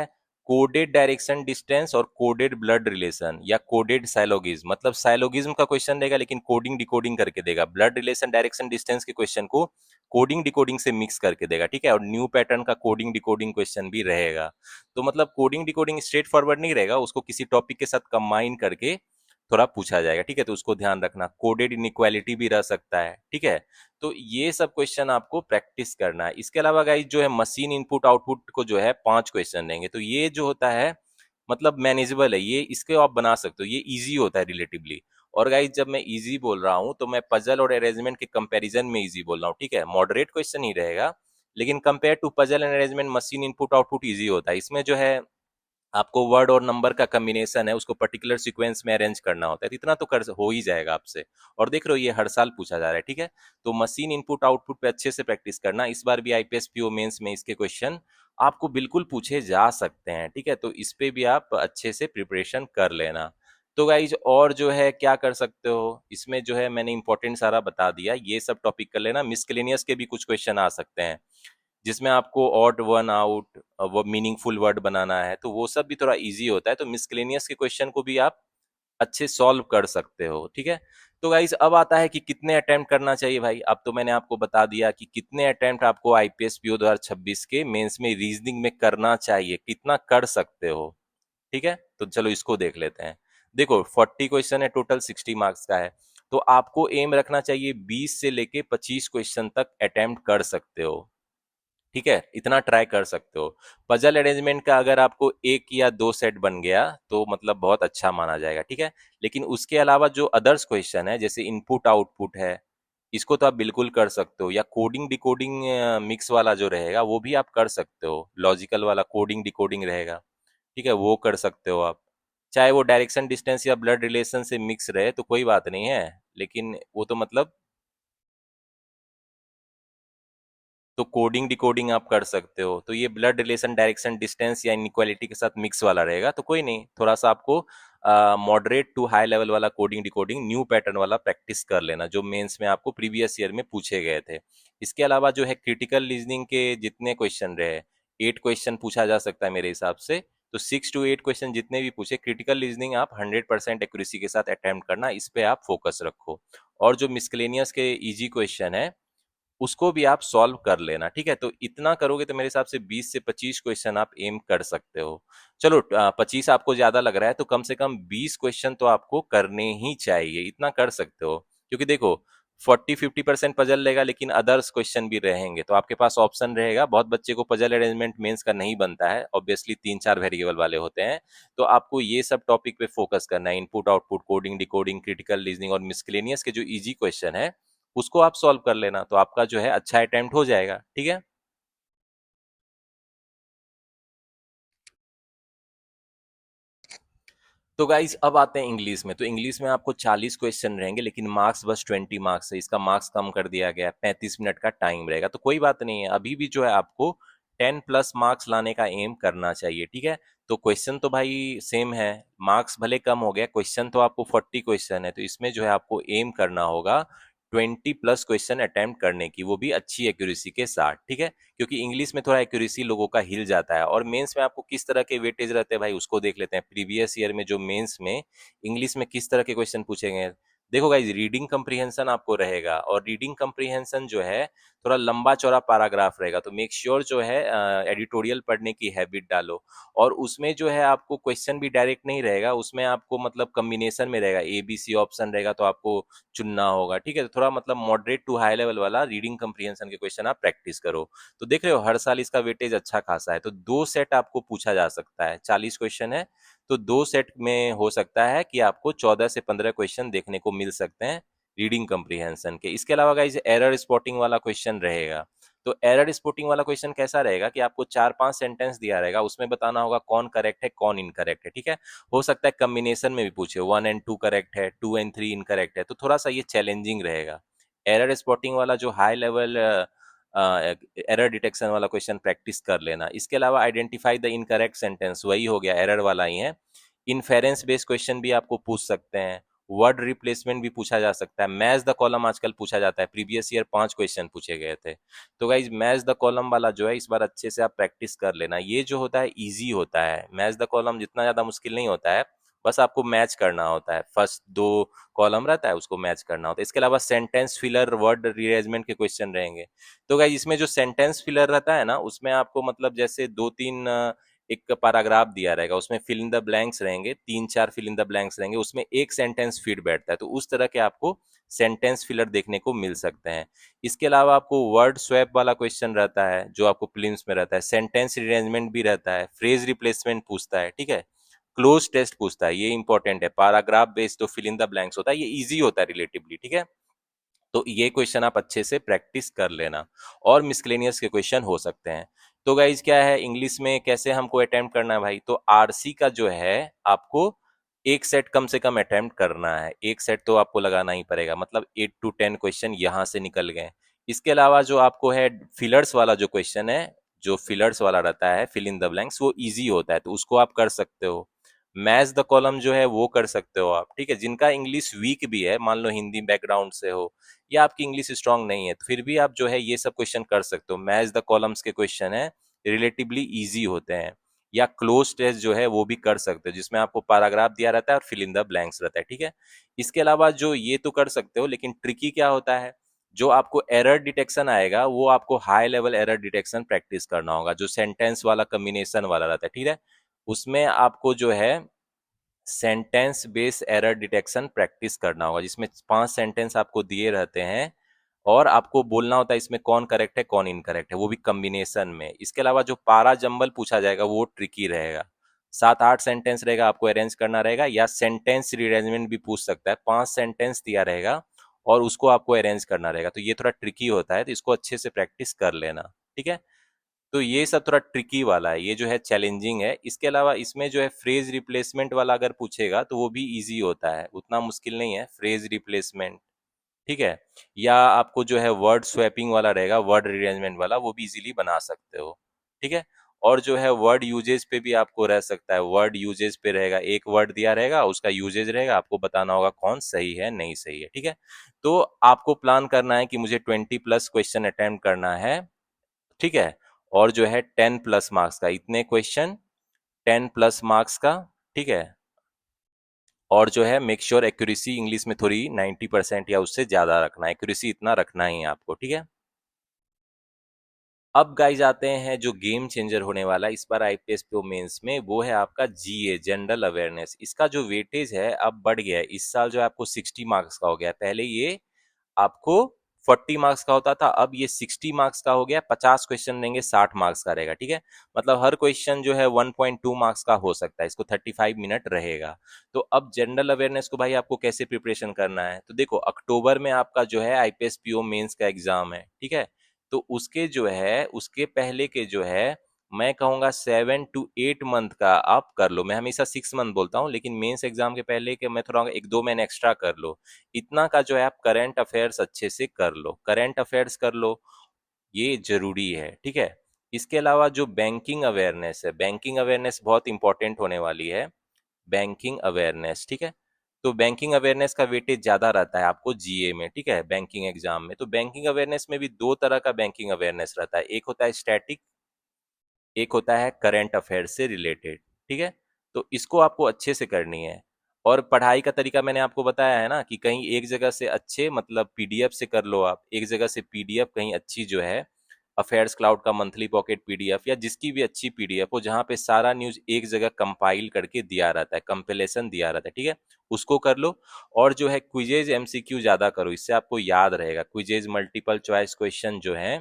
कोडेड डायरेक्शन डिस्टेंस और कोडेड ब्लड रिलेशन या कोडेड साइलोगिज्म, मतलब साइलोगिज्म का क्वेश्चन देगा लेकिन कोडिंग डिकोडिंग करके देगा, ब्लड रिलेशन डायरेक्शन डिस्टेंस के क्वेश्चन को कोडिंग डिकोडिंग से मिक्स करके देगा, ठीक है। और न्यू पैटर्न का कोडिंग डिकोडिंग क्वेश्चन भी रहेगा। तो मतलब कोडिंग डिकोडिंग स्ट्रेट फॉरवर्ड नहीं रहेगा, उसको किसी टॉपिक के साथ कंबाइन करके थोड़ा पूछा जाएगा, ठीक है। तो उसको ध्यान रखना। कोडेड इनइक्वालिटी भी रह सकता है, ठीक है। तो ये सब क्वेश्चन आपको प्रैक्टिस करना है। इसके अलावा गाइस जो है मशीन इनपुट आउटपुट को जो है 5 क्वेश्चन देंगे, तो ये जो होता है मतलब मैनेजेबल है, ये इसके आप बना सकते हो, ये इजी होता है रिलेटिवली। और गाइस जब मैं इजी बोल रहा हूँ तो मैं पजल और अरेंजमेंट के कंपैरिजन में इजी बोल रहा हूँ, ठीक है। मॉडरेट क्वेश्चन ही रहेगा, लेकिन compare to puzzle and arrangement machine input output easy होता है। इसमें जो है आपको वर्ड और नंबर का कॉम्बिनेशन है उसको पर्टिकुलर सीक्वेंस में अरेंज करना होता है, तो इतना तो कर हो ही जाएगा आपसे। और देख रहे हो ये हर साल पूछा जा रहा है, ठीक है। तो मशीन इनपुट आउटपुट पे अच्छे से प्रैक्टिस करना। इस बार भी आईपीएस पीओ मेंस में इसके क्वेश्चन आपको बिल्कुल पूछे जा सकते हैं, ठीक है। तो इस पे भी आप अच्छे से प्रिपरेशन कर लेना। तो गाइज और जो है क्या कर सकते हो, इसमें जो है मैंने इंपॉर्टेंट सारा बता दिया, ये सब टॉपिक कर लेना। मिसकेलेनियस के भी कुछ क्वेश्चन आ सकते हैं, जिसमें आपको ऑड वन आउट वो मीनिंगफुल वर्ड बनाना है, तो वो सब भी थोड़ा इजी होता है। तो मिसकेलेनियस के क्वेश्चन को भी आप अच्छे सॉल्व कर सकते हो, ठीक है। तो गाइस अब आता है कि कितने अटेम्प्ट करना चाहिए भाई। अब तो मैंने आपको बता दिया कि कितने अटेम्प्ट आपको आईपीएस पीओ 2026 के मेंस में रीजनिंग में करना चाहिए, कितना कर सकते हो, ठीक है। तो चलो इसको देख लेते हैं। देखो 40 क्वेश्चन है, टोटल 60 मार्क्स का है। तो आपको एम रखना चाहिए 20 से लेके 25 क्वेश्चन तक अटेम्प्ट कर सकते हो। ठीक है, इतना ट्राई कर सकते हो। पजल अरेंजमेंट का अगर आपको एक या दो सेट बन गया तो मतलब बहुत अच्छा माना जाएगा। ठीक है, लेकिन उसके अलावा जो अदर्स क्वेश्चन है जैसे इनपुट आउटपुट है, इसको तो आप बिल्कुल कर सकते हो, या कोडिंग डिकोडिंग मिक्स वाला जो रहेगा वो भी आप कर सकते हो, लॉजिकल वाला कोडिंग डिकोडिंग रहेगा। ठीक है, वो कर सकते हो आप। चाहे वो डायरेक्शन डिस्टेंस या ब्लड रिलेशन से मिक्स रहे तो कोई बात नहीं है, लेकिन वो तो मतलब तो कोडिंग डिकोडिंग आप कर सकते हो। तो ये ब्लड रिलेशन डायरेक्शन डिस्टेंस या इनइक्वालिटी के साथ मिक्स वाला रहेगा तो कोई नहीं, थोड़ा सा आपको मॉडरेट टू हाई लेवल वाला कोडिंग डिकोडिंग न्यू पैटर्न वाला प्रैक्टिस कर लेना, जो मेंस में आपको प्रीवियस ईयर में पूछे गए थे। इसके अलावा जो है क्रिटिकल रीजनिंग के जितने क्वेश्चन रहे, 8 क्वेश्चन पूछा जा सकता है मेरे हिसाब से। तो 6 to 8 क्वेश्चन जितने भी पूछे, क्रिटिकल रीजनिंग आप 100% एक्यूरेसी के साथ अटेम्प्ट करना, इस पे आप फोकस रखो। और जो मिसलेनियस के इजी क्वेश्चन है उसको भी आप सॉल्व कर लेना। ठीक है, तो इतना करोगे तो मेरे हिसाब से 20 से 25 क्वेश्चन आप एम कर सकते हो। चलो 25 आपको ज्यादा लग रहा है तो कम से कम 20 क्वेश्चन तो आपको करने ही चाहिए, इतना कर सकते हो। क्योंकि देखो 40-50% पजल लेगा लेकिन अदर्स क्वेश्चन भी रहेंगे, तो आपके पास ऑप्शन रहेगा। बहुत बच्चे को पजल अरेंजमेंट मेंस का नहीं बनता है, ऑब्वियसली 3-4 वेरिएबल वाले होते हैं। तो आपको ये सब टॉपिक पे फोकस करना है, input output coding decoding critical reasoning और मिसलेनियस के जो इजी क्वेश्चन है उसको आप सॉल्व कर लेना, तो आपका जो है अच्छा अटेम्प्ट हो जाएगा। ठीक है, तो गाइज अब आते हैं इंग्लिश में। तो इंग्लिश में आपको 40 क्वेश्चन रहेंगे लेकिन मार्क्स बस 20 मार्क्स है, इसका मार्क्स कम कर दिया गया है, 35 मिनट का टाइम रहेगा। तो कोई बात नहीं है, अभी भी जो है आपको 10+ मार्क्स लाने का एम करना चाहिए। ठीक है, तो क्वेश्चन तो भाई सेम है, मार्क्स भले कम हो गया, क्वेश्चन तो आपको 40 क्वेश्चन है, तो इसमें जो है आपको एम करना होगा 20+ क्वेश्चन अटेम्प्ट करने की, वो भी अच्छी एक्यूरेसी के साथ। ठीक है, क्योंकि इंग्लिश में थोड़ा एक्यूरेसी लोगों का हिल जाता है। और मेंस में आपको किस तरह के वेटेज रहते हैं भाई उसको देख लेते हैं। प्रीवियस ईयर में जो मेंस में इंग्लिश में किस तरह के क्वेश्चन पूछे गए हैं, देखो गाइज, रीडिंग कंप्रीहेंशन आपको रहेगा, और रीडिंग कंप्रीहेंशन जो है थोड़ा लंबा चौड़ा पैराग्राफ रहेगा, तो मेक श्योर जो है एडिटोरियल पढ़ने की हैबिट डालो। और उसमें जो है आपको क्वेश्चन भी डायरेक्ट नहीं रहेगा, उसमें आपको मतलब कॉम्बिनेशन में रहेगा, ए बी सी ऑप्शन रहेगा, तो आपको चुनना होगा। ठीक है, तो थोड़ा मतलब मॉडरेट टू हाई लेवल वाला रीडिंग कंप्रीहेंशन के क्वेश्चन आप प्रैक्टिस करो। तो देख रहे हो हर साल इसका वेटेज अच्छा खासा है, तो 2 सेट आपको पूछा जा सकता है, 40 क्वेश्चन है तो 2 सेट में हो सकता है कि आपको 14 से 15 क्वेश्चन देखने को मिल सकते हैं रीडिंग कंप्रीहेंशन के। इसके अलावा गाइस एरर स्पॉटिंग वाला क्वेश्चन रहेगा। तो एरर स्पॉटिंग वाला क्वेश्चन कैसा रहेगा कि आपको 4-5 सेंटेंस दिया रहेगा, उसमें बताना होगा कौन करेक्ट है कौन इनकरेक्ट है। ठीक है, हो सकता है कम्बिनेशन में भी पूछे, 1 and 2 करेक्ट है, 2 and 3 इनकरेक्ट है, तो थोड़ा सा ये चैलेंजिंग रहेगा। एरर स्पॉटिंग वाला जो हाई लेवल एरर डिटेक्शन वाला क्वेश्चन प्रैक्टिस कर लेना। इसके अलावा आइडेंटिफाई द इनकरेक्ट सेंटेंस, वही हो गया, एरर वाला ही है। इन्फेरेंस बेस्ड क्वेश्चन भी आपको पूछ सकते हैं, वर्ड रिप्लेसमेंट भी पूछा जा सकता है, मैच द कॉलम आजकल पूछा जाता है, प्रीवियस ईयर 5 क्वेश्चन पूछे गए थे। तो गाइज मैच द कॉलम वाला जो है इस बार अच्छे से आप प्रैक्टिस कर लेना, ये जो होता है इजी होता है, मैच द कॉलम जितना ज्यादा मुश्किल नहीं होता है, बस आपको मैच करना होता है, फर्स्ट 2 कॉलम रहता है उसको मैच करना होता है। इसके अलावा सेंटेंस फिलर वर्ड रीअरेंजमेंट के क्वेश्चन रहेंगे। तो गाइज इसमें जो सेंटेंस फिलर रहता है ना, उसमें आपको मतलब जैसे 2-3 एक पैराग्राफ दिया रहेगा, उसमें फिल इन द ब्लैंक्स रहेंगे, 3-4 फिल इन द ब्लैंक्स रहेंगे, उसमें एक सेंटेंस फिट बैठता है, तो उस तरह के आपको सेंटेंस फिलर देखने को मिल सकते हैं। इसके अलावा आपको वर्ड स्वैप वाला क्वेश्चन रहता है जो आपको प्रीलिम्स में रहता है, सेंटेंस रिअरेंजमेंट भी रहता है, फ्रेज रिप्लेसमेंट पूछता है। ठीक है, क्लोज टेस्ट पूछता है, ये इंपॉर्टेंट है, पैराग्राफ बेस्ड तो फिल इन द ब्लैंक्स होता है, ये इजी होता है रिलेटिवली। ठीक है, तो ये क्वेश्चन आप अच्छे से प्रैक्टिस कर लेना, और मिसलेनियस के क्वेश्चन हो सकते हैं। तो गाइज क्या है इंग्लिश में कैसे हमको अटेम्प्ट करना है भाई, तो आरसी का जो है आपको एक सेट कम से कम अटेम्प्ट करना है, एक सेट तो आपको लगाना ही पड़ेगा, मतलब 8 to 10 क्वेश्चन यहाँ से निकल गए। इसके अलावा जो आपको है फिलर्स वाला जो क्वेश्चन है, जो फिलर्स वाला रहता है फिल इन द ब्लैंक्स, वो इजी होता है, तो उसको आप कर सकते हो। मैच द कॉलम जो है वो कर सकते हो आप। ठीक है, जिनका इंग्लिश वीक भी है, मान लो हिंदी बैकग्राउंड से हो या आपकी इंग्लिश स्ट्रांग नहीं है, तो फिर भी आप जो है ये सब क्वेश्चन कर सकते हो, मैच द कॉलम्स के क्वेश्चन है, रिलेटिवली इजी होते हैं। या क्लोज टेस्ट जो है वो भी कर सकते हो, जिसमें आपको पैराग्राफ दिया रहता है और फिल इन द ब्लैंक्स रहता है। ठीक है, इसके अलावा जो ये तो कर सकते हो, लेकिन ट्रिकी क्या होता है, जो आपको एरर डिटेक्शन आएगा वो आपको high level error detection practice करना होगा, जो सेंटेंस वाला कॉम्बिनेशन वाला रहता है। ठीक है, उसमें आपको जो है sentence based error detection practice करना होगा, जिसमें 5 सेंटेंस आपको दिए रहते हैं और आपको बोलना होता है इसमें कौन करेक्ट है कौन इनकरेक्ट है, वो भी कॉम्बिनेशन में। इसके अलावा जो पारा जंबल पूछा जाएगा वो ट्रिकी रहेगा। 7-8 सेंटेंस रहेगा, आपको अरेंज करना रहेगा, या सेंटेंस रीअरेंजमेंट भी पूछ सकता है। 5 सेंटेंस दिया रहेगा और उसको आपको अरेंज करना रहेगा, तो ये थोड़ा ट्रिकी होता है, तो इसको अच्छे से प्रैक्टिस कर लेना। ठीक है, तो ये सब थोड़ा ट्रिकी वाला है, ये जो है चैलेंजिंग है। इसके अलावा इसमें जो है फ्रेज रिप्लेसमेंट वाला अगर पूछेगा तो वो भी इजी होता है, उतना मुश्किल नहीं है फ्रेज रिप्लेसमेंट। ठीक है, या आपको जो है वर्ड स्वैपिंग वाला रहेगा, वर्ड रिअरेंजमेंट वाला, वो भी इजीली बना सकते हो। ठीक है, और जो है वर्ड यूजेज पे भी आपको रह सकता है, वर्ड यूजेज पे रहेगा, एक वर्ड दिया रहेगा उसका यूजेज रहेगा, आपको बताना होगा कौन सही है नहीं सही है। ठीक है, तो आपको प्लान करना है कि मुझे 20+ क्वेश्चन अटेम्प्ट करना है। ठीक है, और जो है 10+ मार्क्स का, इतने क्वेश्चन 10+ मार्क्स का। ठीक है, और जो है मेक श्योर एक्यूरेसी इंग्लिश में थोड़ी 90% या उससे ज्यादा रखना, एक्यूरेसी इतना रखना ही है आपको। ठीक है, अब गाइज आते हैं जो गेम चेंजर होने वाला है इस बार आईपीएस प्रो मेंस में, वो है आपका जीए जनरल अवेयरनेस। इसका जो वेटेज है अब बढ़ गया है, इस साल जो है आपको 60 मार्क्स का हो गया है। पहले ये आपको 40 मार्क्स का होता था, अब ये 60 मार्क्स का हो गया। 50 क्वेश्चन देंगे, 60 मार्क्स का रहेगा। ठीक है, मतलब हर क्वेश्चन जो है 1.2 मार्क्स का हो सकता है, इसको 35 मिनट रहेगा। तो अब जनरल अवेयरनेस को भाई आपको कैसे प्रिपरेशन करना है, तो देखो अक्टूबर में आपका जो है आईपीएस पीओ मेंस का एग्जाम है। ठीक है, तो उसके जो है उसके पहले के जो है मैं कहूंगा 7 to 8 मंथ का आप कर लो। मैं हमेशा 6 मंथ बोलता हूँ, लेकिन मेंस एग्जाम के पहले के मैं थोड़ा 1-2 महीने एक्स्ट्रा कर लो। इतना का जो है आप करंट अफेयर्स अच्छे से कर लो, करंट अफेयर्स कर लो, ये जरूरी है। ठीक है, इसके अलावा जो बैंकिंग अवेयरनेस है, बैंकिंग अवेयरनेस बहुत इंपॉर्टेंट होने वाली है। बैंकिंग अवेयरनेस, ठीक है, तो बैंकिंग अवेयरनेस का वेटेज ज्यादा रहता है आपको जीए में। ठीक है, बैंकिंग एग्जाम में तो बैंकिंग अवेयरनेस में भी दो तरह का बैंकिंग अवेयरनेस रहता है, एक होता है स्टैटिक, एक होता है करंट अफेयर से रिलेटेड। ठीक है, तो इसको आपको अच्छे से करनी है। और पढ़ाई का तरीका मैंने आपको बताया है ना, कि कहीं एक जगह से अच्छे मतलब पीडीएफ से कर लो आप, एक जगह से पीडीएफ कहीं अच्छी जो है अफेयर्स क्लाउड का मंथली पॉकेट पीडीएफ या जिसकी भी अच्छी पीडीएफ हो, जहाँ पे सारा न्यूज एक जगह कंपाइल करके दिया रहता है, कंपिलेशन दिया रहता है। ठीक है, उसको कर लो। और जो है क्विजेज एमसीक्यू ज्यादा करो, इससे आपको याद रहेगा। क्विजेज मल्टीपल चॉइस क्वेश्चन जो है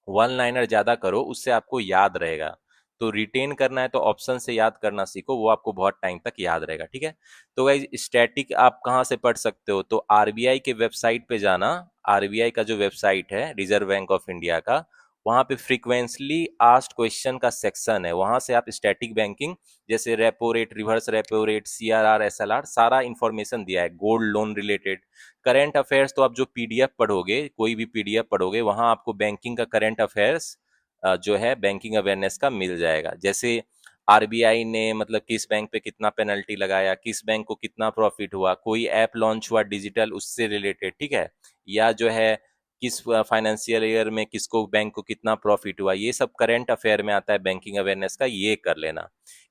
वन लाइनर ज्यादा करो, उससे आपको याद रहेगा। तो रिटेन करना है तो ऑप्शन से याद करना सीखो, वो आपको बहुत टाइम तक याद रहेगा। ठीक है, तो गाइस स्टैटिक आप कहाँ से पढ़ सकते हो, तो आरबीआई के वेबसाइट पे जाना। आरबीआई का जो वेबसाइट है रिजर्व बैंक ऑफ इंडिया का, वहां पे फ्रीक्वेंटली आस्क्ड क्वेश्चन का सेक्शन है, वहां से आप स्टैटिक बैंकिंग जैसे repo rate, reverse repo rate, CRR, SLR, सारा इंफॉर्मेशन दिया है, gold loan related. Current affairs तो आप जो पीडीएफ पढ़ोगे, कोई भी पीडीएफ पढ़ोगे, वहां आपको बैंकिंग का करंट अफेयर्स जो है बैंकिंग अवेयरनेस का मिल जाएगा। जैसे आरबीआई ने मतलब किस बैंक पे कितना पेनल्टी लगाया, किस बैंक को कितना प्रॉफिट हुआ, कोई ऐप लॉन्च हुआ डिजिटल उससे रिलेटेड। ठीक है, या जो है किस फाइनेंशियल ईयर में किसको बैंक को कितना प्रॉफिट हुआ, ये सब करंट अफेयर में आता है बैंकिंग अवेयरनेस का, ये कर लेना।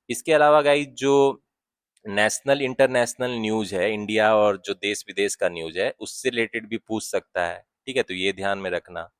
इसके अलावा गाइस जो नेशनल इंटरनेशनल न्यूज है, इंडिया और जो देश विदेश का न्यूज है उससे रिलेटेड भी पूछ सकता है। ठीक है, तो ये ध्यान में रखना,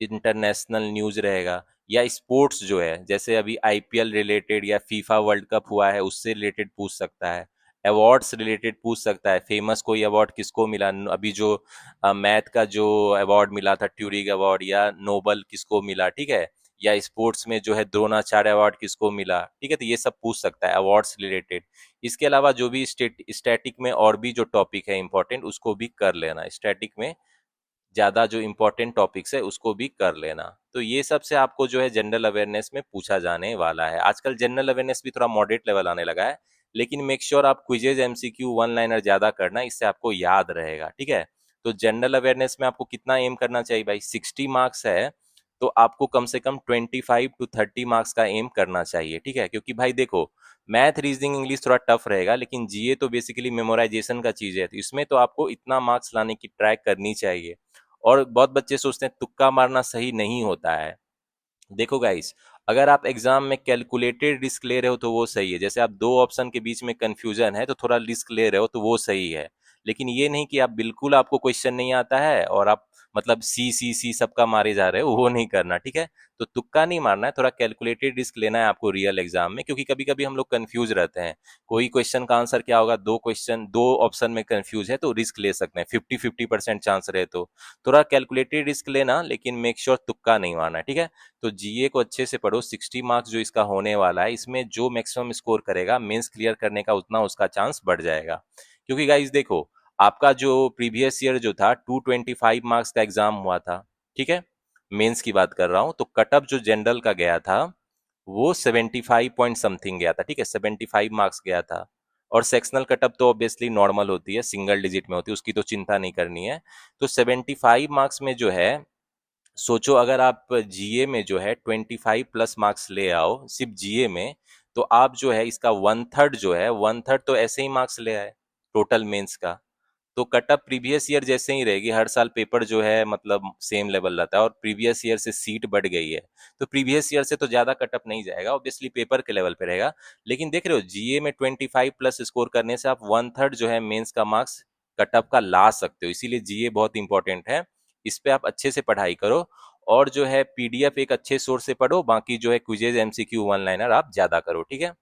इंटरनेशनल न्यूज रहेगा। या स्पोर्ट्स जो है, जैसे अभी आईपीएल रिलेटेड या फीफा वर्ल्ड कप हुआ है उससे रिलेटेड पूछ सकता है। अवार्ड्स रिलेटेड पूछ सकता है, फेमस कोई अवार्ड किसको मिला, अभी जो मैथ का जो अवार्ड मिला था ट्यूरिंग अवार्ड, या नोबल किसको मिला। ठीक है, या स्पोर्ट्स में जो है द्रोणाचार्य अवार्ड किसको मिला। ठीक है, तो ये सब पूछ सकता है अवार्ड्स रिलेटेड। इसके अलावा जो भी स्टैटिक में और भी जो टॉपिक है इंपॉर्टेंट उसको भी कर लेना, स्टैटिक में ज्यादा जो इंपॉर्टेंट टॉपिक्स है उसको भी कर लेना। तो ये सब से आपको जो है जनरल अवेयरनेस में पूछा जाने वाला है। आजकल जनरल अवेयरनेस भी थोड़ा मॉडरेट लेवल आने लगा है, लेकिन मेक श्योर आप क्विजेज एमसीक्यू वन लाइनर ज्यादा करना, इससे आपको याद रहेगा। ठीक है, तो जनरल अवेयरनेस में आपको कितना एम करना चाहिए भाई, 60 मार्क्स है तो आपको कम से कम 25 to 30 मार्क्स का एम करना चाहिए। ठीक है, क्योंकि भाई देखो मैथ रीजनिंग इंग्लिश थोड़ा टफ रहेगा, लेकिन जीए तो बेसिकली मेमोराइजेशन का चीज है, तो इसमें तो आपको इतना मार्क्स लाने की ट्राई करनी चाहिए। और बहुत बच्चे सोचते हैं तुक्का मारना सही नहीं होता है। देखो गाइस, अगर आप एग्जाम में कैलकुलेटेड रिस्क ले रहे हो तो वो सही है, जैसे आप दो ऑप्शन के बीच में कंफ्यूजन है तो थोड़ा रिस्क ले रहे हो तो वो सही है। लेकिन ये नहीं कि आप बिल्कुल आपको क्वेश्चन नहीं आता है और आप मतलब सी सी सी सबका मारे जा रहे हो, वो नहीं करना, ठीक है। तो तुक्का नहीं मारना है, थोड़ा कैलकुलेटेड रिस्क लेना है आपको रियल एग्जाम में, क्योंकि कभी कभी हम लोग कंफ्यूज रहते हैं, कोई क्वेश्चन का आंसर क्या होगा, दो ऑप्शन में कंफ्यूज है, तो रिस्क ले सकते हैं, 50-50% चांस रहे तो थोड़ा कैलकुलेटेड रिस्क लेना, लेकिन मेक श्योर तुक्का नहीं मारना है, ठीक है। तो जीए को अच्छे से पढ़ो, 60 मार्क्स जो इसका होने वाला है, इसमें जो मैक्सिमम स्कोर करेगा मेंस क्लियर करने का, उतना उसका चांस बढ़ जाएगा। क्योंकि गाइस देखो, आपका जो प्रीवियस ईयर जो था 225 मार्क्स का एग्जाम हुआ था, ठीक है, मेंस की बात कर रहा हूं, तो कटअप जो जनरल का गया था वो 75 पॉइंट समथिंग गया था, ठीक है, 75 मार्क्स गया था। और सेक्शनल कटअप तो ऑब्वियसली नॉर्मल होती है, सिंगल डिजिट में होती है, उसकी तो चिंता नहीं करनी है। तो 75 मार्क्स में जो है, सोचो अगर आप जीए में जो है 25 प्लस मार्क्स ले आओ सिर्फ जीए में, तो आप जो है इसका वन थर्ड जो है, वन थर्ड तो ऐसे ही मार्क्स ले आए टोटल मेंस का। तो कटअप प्रीवियस ईयर जैसे ही रहेगी, हर साल पेपर जो है मतलब सेम लेवल रहता है, और प्रीवियस ईयर से सीट बढ़ गई है, तो प्रीवियस ईयर से तो ज्यादा कटअप नहीं जाएगा, ऑब्वियसली पेपर के लेवल पे रहेगा। लेकिन देख रहे हो, जीए में 25 प्लस स्कोर करने से आप वन थर्ड जो है मेंस का मार्क्स कटअप का ला सकते हो, इसीलिए जीए बहुत इंपॉर्टेंट है। इस पे आप अच्छे से पढ़ाई करो, और जो है पीडीएफ एक अच्छे सोर्स से पढ़ो, बाकी जो है क्विजेज एमसीक्यू वन लाइनर आप ज्यादा करो, ठीक है।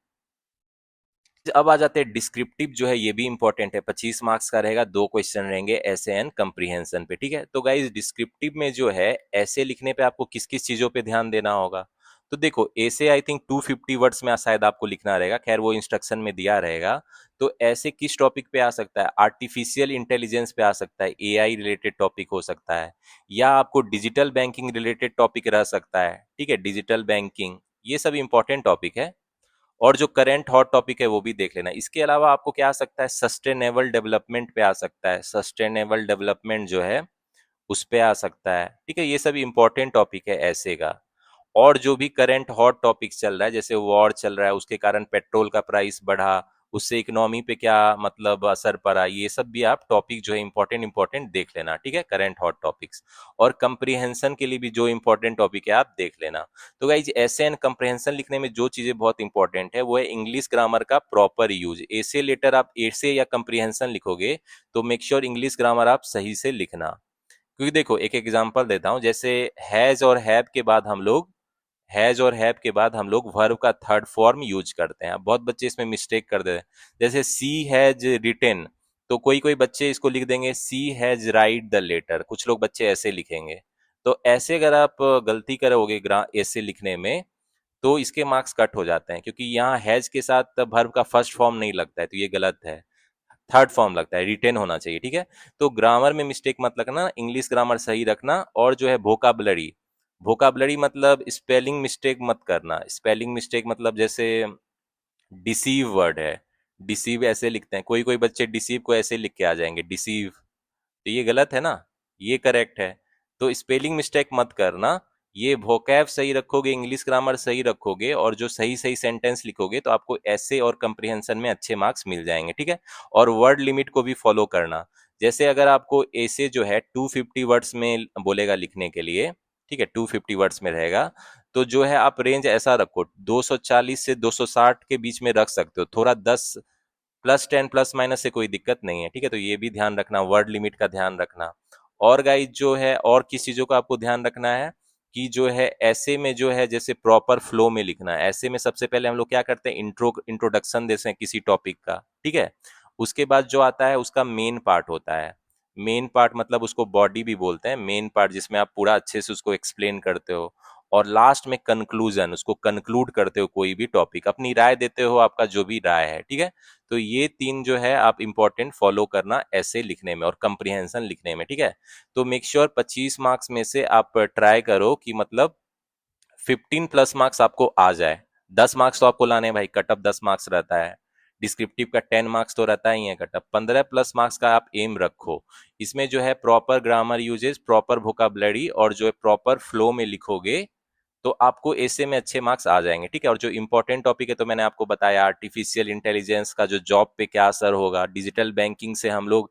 अब आ जाते हैं डिस्क्रिप्टिव, जो है ये भी इंपॉर्टेंट है, 25 मार्क्स का रहेगा, दो क्वेश्चन रहेंगे ऐसे एंड कंप्रीहेंशन पे, ठीक है। तो गाइज डिस्क्रिप्टिव में जो है ऐसे लिखने पे आपको किस किस चीजों पे ध्यान देना होगा। तो देखो, ऐसे आई थिंक 250 वर्ड्स में शायद आपको लिखना रहेगा, खैर वो इंस्ट्रक्शन में दिया रहेगा। तो ऐसे किस टॉपिक पे आ सकता है, आर्टिफिशियल इंटेलिजेंस पे आ सकता है, एआई रिलेटेड टॉपिक हो सकता है, या आपको डिजिटल बैंकिंग रिलेटेड टॉपिक रह सकता है, ठीक है, डिजिटल बैंकिंग, ये सब इंपॉर्टेंट टॉपिक है। और जो करंट हॉट टॉपिक है वो भी देख लेना। इसके अलावा आपको क्या आ सकता है, सस्टेनेबल डेवलपमेंट पे आ सकता है, सस्टेनेबल डेवलपमेंट जो है उस पे आ सकता है, ठीक है, ये सब इंपॉर्टेंट टॉपिक है ऐसे का। और जो भी करंट हॉट टॉपिक्स चल रहा है, जैसे वॉर चल रहा है, उसके कारण पेट्रोल का प्राइस बढ़ा, उससे इकोनॉमी पे क्या मतलब असर पड़ा, ये सब भी आप टॉपिक जो है इंपॉर्टेंट इंपॉर्टेंट देख लेना, ठीक है, करंट हॉट टॉपिक्स। और कंप्रीहेंशन के लिए भी जो इंपॉर्टेंट टॉपिक है आप देख लेना। तो गाइज ऐसे एंड कंप्रीहेंशन लिखने में जो चीजें बहुत इंपॉर्टेंट है वो है इंग्लिश ग्रामर का प्रॉपर यूज। ऐसे लेटर आप ऐसे या कंप्रीहेंशन लिखोगे तो मेक श्योर इंग्लिश ग्रामर आप सही से लिखना। क्योंकि देखो, एक एग्जांपल देता हूं, जैसे हैज और हैव के बाद हम लोग, हैज और हैव के बाद हम लोग वर्ब का थर्ड फॉर्म यूज करते हैं। अब बहुत बच्चे इसमें मिस्टेक कर देते हैं, जैसे सी हैज रिटेन, तो कोई कोई बच्चे इसको लिख देंगे सी हैज राइट द लेटर, कुछ लोग बच्चे ऐसे लिखेंगे। तो ऐसे अगर आप गलती करोगे ग्रा ऐसे लिखने में, तो इसके मार्क्स कट हो जाते हैं, क्योंकि यहाँ हैज के साथ वर्ब का फर्स्ट फॉर्म नहीं लगता है, तो ये गलत है, थर्ड फॉर्म लगता है, रिटेन होना चाहिए, ठीक है। तो ग्रामर में मिस्टेक मत रखना, इंग्लिश ग्रामर सही रखना। और जो है वोकाबलरी, वोकाबलरी मतलब स्पेलिंग मिस्टेक मत करना। स्पेलिंग मिस्टेक मतलब जैसे डिसीव वर्ड है, डिसीव ऐसे लिखते हैं, कोई कोई बच्चे डिसीव को ऐसे लिख के आ जाएंगे डिसीव, तो ये गलत है ना, ये करेक्ट है। तो स्पेलिंग मिस्टेक मत करना, ये वोकैब सही रखोगे, इंग्लिश ग्रामर सही रखोगे, और जो सही सही सेंटेंस लिखोगे, तो आपको ऐसे और कंप्रीहेंशन में अच्छे मार्क्स मिल जाएंगे, ठीक है। और वर्ड लिमिट को भी फॉलो करना। जैसे अगर आपको ऐसे जो है 250 वर्ड्स में बोलेगा लिखने के लिए, ठीक है, 250 वर्ड्स में रहेगा, तो जो है आप रेंज ऐसा रखो, 240 से 260 के बीच में रख सकते हो, थोड़ा 10 प्लस 10 प्लस माइनस से कोई दिक्कत नहीं है, ठीक है। तो ये भी ध्यान रखना, वर्ड लिमिट का ध्यान रखना। और गाइज जो है और किस चीजों का आपको ध्यान रखना है, कि जो है ऐसे में जो है जैसे प्रॉपर फ्लो में लिखना है। ऐसे में सबसे पहले हम लोग क्या करते हैं, इंट्रोडक्शन देते हैं किसी टॉपिक का, ठीक है। उसके बाद जो आता है उसका मेन पार्ट होता है। मेन पार्ट मतलब उसको बॉडी भी बोलते हैं, मेन पार्ट जिसमें आप पूरा अच्छे से उसको एक्सप्लेन करते हो। और लास्ट में कंक्लूजन, उसको कंक्लूड करते हो, कोई भी टॉपिक अपनी राय देते हो, आपका जो भी राय है, ठीक है। तो ये तीन जो है आप इंपॉर्टेंट फॉलो करना ऐसे लिखने में और कंप्रीहेंशन लिखने में, ठीक है। तो मेक श्योर 25 मार्क्स में से आप ट्राई करो कि मतलब 15 प्लस मार्क्स आपको आ जाए। 10 मार्क्स तो आपको लाने हैं भाई, कटअप 10 मार्क्स रहता है, डिस्क्रिप्टिव का 10 मार्क्स तो रहता ही है, कटअप 15 प्लस मार्क्स का आप एम रखो। इसमें जो है proper grammar uses, proper vocabulary, और जो है प्रॉपर फ्लो में लिखोगे, तो आपको ऐसे में अच्छे मार्क्स आ जाएंगे, ठीक है। और जो इंपॉर्टेंट टॉपिक है तो मैंने आपको बताया, आर्टिफिशियल इंटेलिजेंस का जो जॉब पे क्या असर होगा, डिजिटल बैंकिंग से हम लोग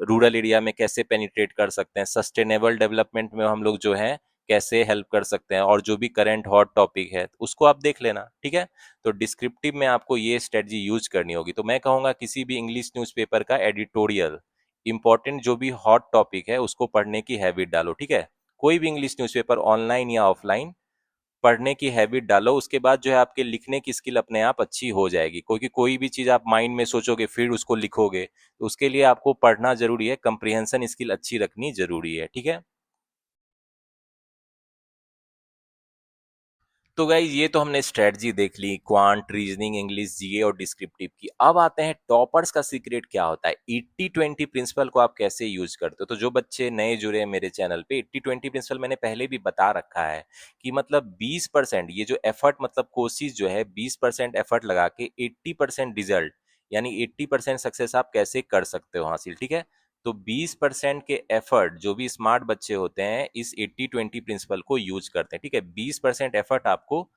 रूरल एरिया में कैसे पेनिट्रेट कर सकते हैं, सस्टेनेबल डेवलपमेंट में हम लोग जो है कैसे हेल्प कर सकते हैं, और जो भी करंट हॉट टॉपिक है उसको आप देख लेना, ठीक है। तो डिस्क्रिप्टिव में आपको ये स्ट्रेटजी यूज करनी होगी। तो मैं कहूंगा किसी भी इंग्लिश न्यूज़पेपर का एडिटोरियल इंपॉर्टेंट जो भी हॉट टॉपिक है उसको पढ़ने की हैबिट डालो, ठीक है। कोई भी इंग्लिश न्यूज़पेपर ऑनलाइन या ऑफलाइन पढ़ने की हैबिट डालो, उसके बाद जो है आपके लिखने की स्किल अपने आप अच्छी हो जाएगी, क्योंकि कोई भी चीज आप माइंड में सोचोगे फिर उसको लिखोगे, तो उसके लिए आपको पढ़ना जरूरी है, कंप्रिहेंशन स्किल अच्छी रखनी जरूरी है, ठीक है। तो गाइज ये तो हमने स्ट्रेटजी देख ली, क्वांट, रीजनिंग, इंग्लिश, जीए और डिस्क्रिप्टिव की। अब आते हैं टॉपर्स का सीक्रेट क्या होता है, 80-20 प्रिंसिपल को आप कैसे यूज करते हो। तो जो बच्चे नए जुड़े हैं मेरे चैनल पे, 80-20 प्रिंसिपल मैंने पहले भी बता रखा है कि मतलब 20% ये जो एफर्ट, मतलब कोशिश जो है 20% एफर्ट लगा के 80% रिजल्ट यानी 80% सक्सेस आप कैसे कर सकते हो हासिल, ठीक है। तो 20% के एफर्ट जो भी स्मार्ट बच्चे होते हैं इस 80-20 प्रिंसिपल को यूज करते हैं, ठीक है। 20% एफर्ट आपको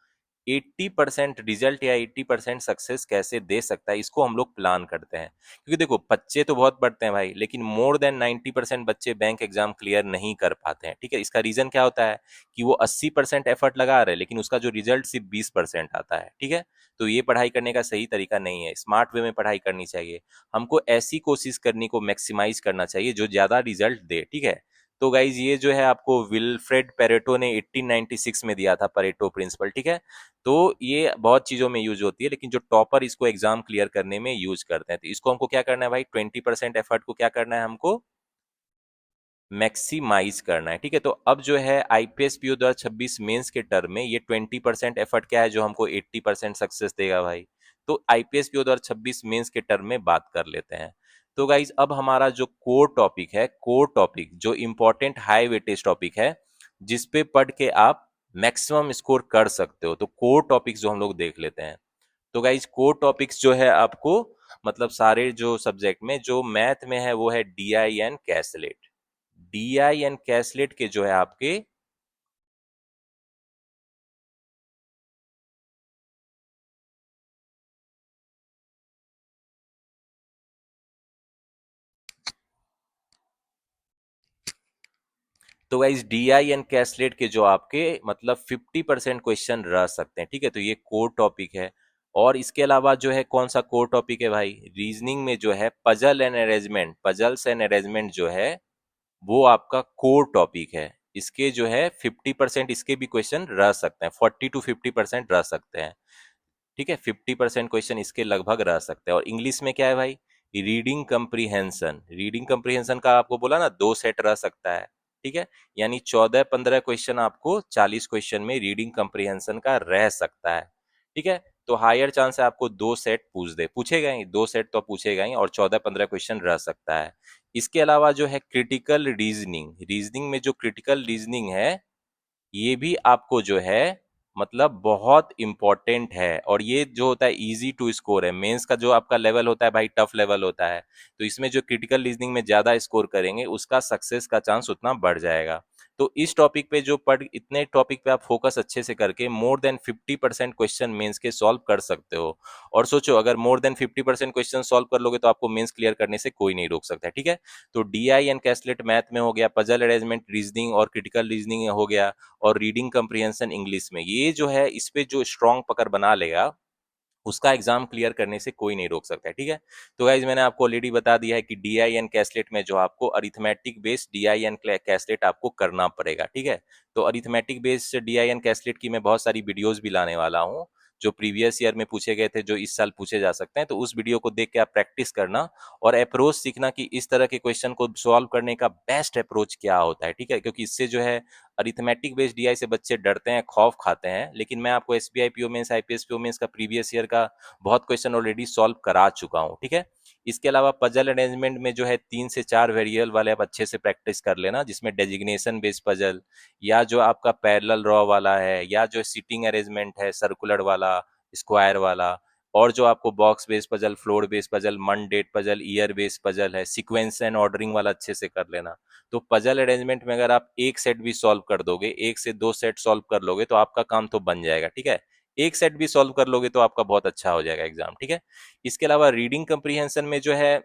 80% रिजल्ट या 80% सक्सेस कैसे दे सकता है, इसको हम लोग प्लान करते हैं। क्योंकि देखो बच्चे तो बहुत पढ़ते हैं भाई, लेकिन मोर देन 90% बच्चे बैंक एग्जाम क्लियर नहीं कर पाते हैं, ठीक है। इसका रीजन क्या होता है कि वो 80% एफर्ट लगा रहे हैं लेकिन उसका जो रिजल्ट सिर्फ 20% आता है, ठीक है। तो ये पढ़ाई करने का सही तरीका नहीं है, स्मार्ट वे में पढ़ाई करनी चाहिए। हमको ऐसी कोशिश करनी को मैक्सिमाइज करना चाहिए जो ज्यादा रिजल्ट दे, ठीक है। तो गाइज ये जो है आपको विल्फ्रेड पेरेटो ने 1896 में दिया था, परेटो प्रिंसिपल, ठीक है। तो ये बहुत चीजों में यूज होती है, लेकिन जो टॉपर इसको एग्जाम क्लियर करने में यूज करते हैं। तो इसको हमको क्या करना है भाई, 20% एफर्ट को क्या करना है हमको मैक्सिमाइज करना है, ठीक है। तो अब जो है आईपीएस पीओ 2026 मेंस के टर्म में ये 20% एफर्ट क्या है जो हमको 80% सक्सेस देगा भाई। तो आईपीएस पीओ 2026 मेंस के टर्म में बात कर लेते हैं। तो गाइज अब हमारा जो कोर टॉपिक है, कोर टॉपिक जो इंपॉर्टेंट हाई वेटेज टॉपिक है जिसपे पढ़ के आप मैक्सिमम स्कोर कर सकते हो, तो कोर टॉपिक्स जो हम लोग देख लेते हैं। तो गाइज कोर टॉपिक्स जो है आपको मतलब सारे जो सब्जेक्ट में, जो मैथ में है वो है डीआई एंड कैसलेट। डीआई एंड कैसलेट के जो है आपके, तो गाइज डीआई एंड कैसलेट के जो आपके मतलब 50% क्वेश्चन रह सकते हैं, ठीक है। तो ये कोर टॉपिक है। और इसके अलावा जो है कौन सा कोर टॉपिक है भाई, रीजनिंग में जो है puzzle and arrangement, puzzles and arrangement जो है वो आपका कोर टॉपिक है। इसके जो है 50% इसके भी क्वेश्चन रह सकते हैं, 40-50% रह सकते हैं, ठीक है। 50% क्वेश्चन इसके लगभग रह सकते हैं। और इंग्लिश में क्या है भाई, रीडिंग कंप्रीहेंशन, रीडिंग कंप्रीहेंशन का आपको बोला ना 2 सेट रह सकता है, ठीक है। यानी 14-15 क्वेश्चन आपको 40 क्वेश्चन में रीडिंग कंप्रीहेंशन का रह सकता है, ठीक है। तो हायर चांस है आपको 2 सेट पूछेगा ही, 2 सेट तो पूछेगा ही, और 14-15 क्वेश्चन रह सकता है। इसके अलावा जो है क्रिटिकल रीजनिंग, रीजनिंग में जो क्रिटिकल रीजनिंग है ये भी आपको जो है मतलब बहुत इंपॉर्टेंट है। और ये जो होता है इजी टू स्कोर है, मेंस का जो आपका लेवल होता है भाई टफ लेवल होता है, तो इसमें जो क्रिटिकल रीजनिंग में ज्यादा स्कोर करेंगे उसका सक्सेस का चांस उतना बढ़ जाएगा। तो इस टॉपिक पे जो पढ़, इतने टॉपिक पे आप फोकस अच्छे से करके मोर देन 50% क्वेश्चन मेंस के सॉल्व कर सकते हो। और सोचो अगर मोर देन 50% क्वेश्चन सॉल्व कर लोगे तो आपको मेंस क्लियर करने से कोई नहीं रोक सकता है, ठीक है। तो डीआई एंड कैसलेट मैथ में हो गया, पजल अरेंजमेंट रीजनिंग और क्रिटिकल रीजनिंग हो गया, और रीडिंग कंप्रीहेंशन इंग्लिश में, ये जो है इस पे जो स्ट्रॉन्ग पकड़ बना लेगा उसका एग्जाम क्लियर करने से कोई नहीं रोक सकता है, ठीक है। तो गाइज मैंने आपको ऑलरेडी बता दिया है कि डीआई एंड कैसलेट में जो आपको अरिथमेटिक बेस्ड डीआई एंड कैसलेट आपको करना पड़ेगा, ठीक है। तो अरिथमेटिक बेस्ड डीआई एंड कैसलेट की मैं बहुत सारी वीडियोस भी लाने वाला हूँ, जो प्रीवियस ईयर में पूछे गए थे, जो इस साल पूछे जा सकते हैं। तो उस वीडियो को देख के आप प्रैक्टिस करना और अप्रोच सीखना कि इस तरह के क्वेश्चन को सॉल्व करने का बेस्ट अप्रोच क्या होता है, ठीक है। क्योंकि इससे जो है अरिथमेटिक बेस्ड डीआई से बच्चे डरते हैं, खौफ खाते हैं, लेकिन मैं आपको SBI PO mains, IPS PO mains का प्रीवियस ईयर का बहुत क्वेश्चन ऑलरेडी सॉल्व करा चुका हूँ, ठीक है। इसके अलावा पजल अरेंजमेंट में जो है 3 से 4 वेरिएबल वाले आप अच्छे से प्रैक्टिस कर लेना, जिसमें डेजिग्नेशन बेस्ड पजल, या जो आपका पैरेलल रॉ वाला है, या जो सीटिंग अरेंजमेंट है सर्कुलर वाला, स्क्वायर वाला, और जो आपको box based puzzle, floor based puzzle, month date puzzle, year based puzzle है, सीक्वेंस एंड ऑर्डरिंग वाला अच्छे से कर लेना। तो पजल अरेंजमेंट में अगर आप एक सेट भी सॉल्व कर दोगे, 1 से 2 सेट सॉल्व कर लोगे तो आपका काम तो बन जाएगा, ठीक है। एक सेट भी सॉल्व कर लोगे तो आपका बहुत अच्छा हो जाएगा एग्जाम, ठीक है। इसके अलावा रीडिंग कंप्रीहेंशन में जो है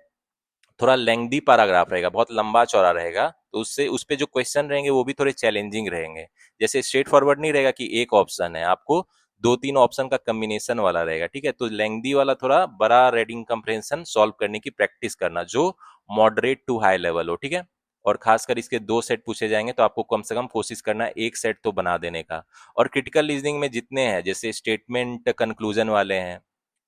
थोड़ा लेंथी पैराग्राफ रहेगा, बहुत लंबा चौड़ा रहेगा, तो उससे उस पे जो क्वेश्चन रहेंगे वो भी थोड़े चैलेंजिंग रहेंगे। जैसे स्ट्रेट फॉरवर्ड नहीं रहेगा कि एक ऑप्शन है, आपको दो तीन ऑप्शन का कॉम्बिनेशन वाला रहेगा, ठीक है। तो लेंथी वाला थोड़ा बड़ा रीडिंग कंप्रेहेंशन सॉल्व करने की प्रैक्टिस करना, जो मॉडरेट टू हाई लेवल हो, ठीक है। और खासकर इसके 2 सेट पूछे जाएंगे, तो आपको कम से कम कोशिश करना है 1 सेट तो बना देने का। और क्रिटिकल रीजनिंग में जितने हैं, जैसे स्टेटमेंट कंक्लूजन वाले हैं,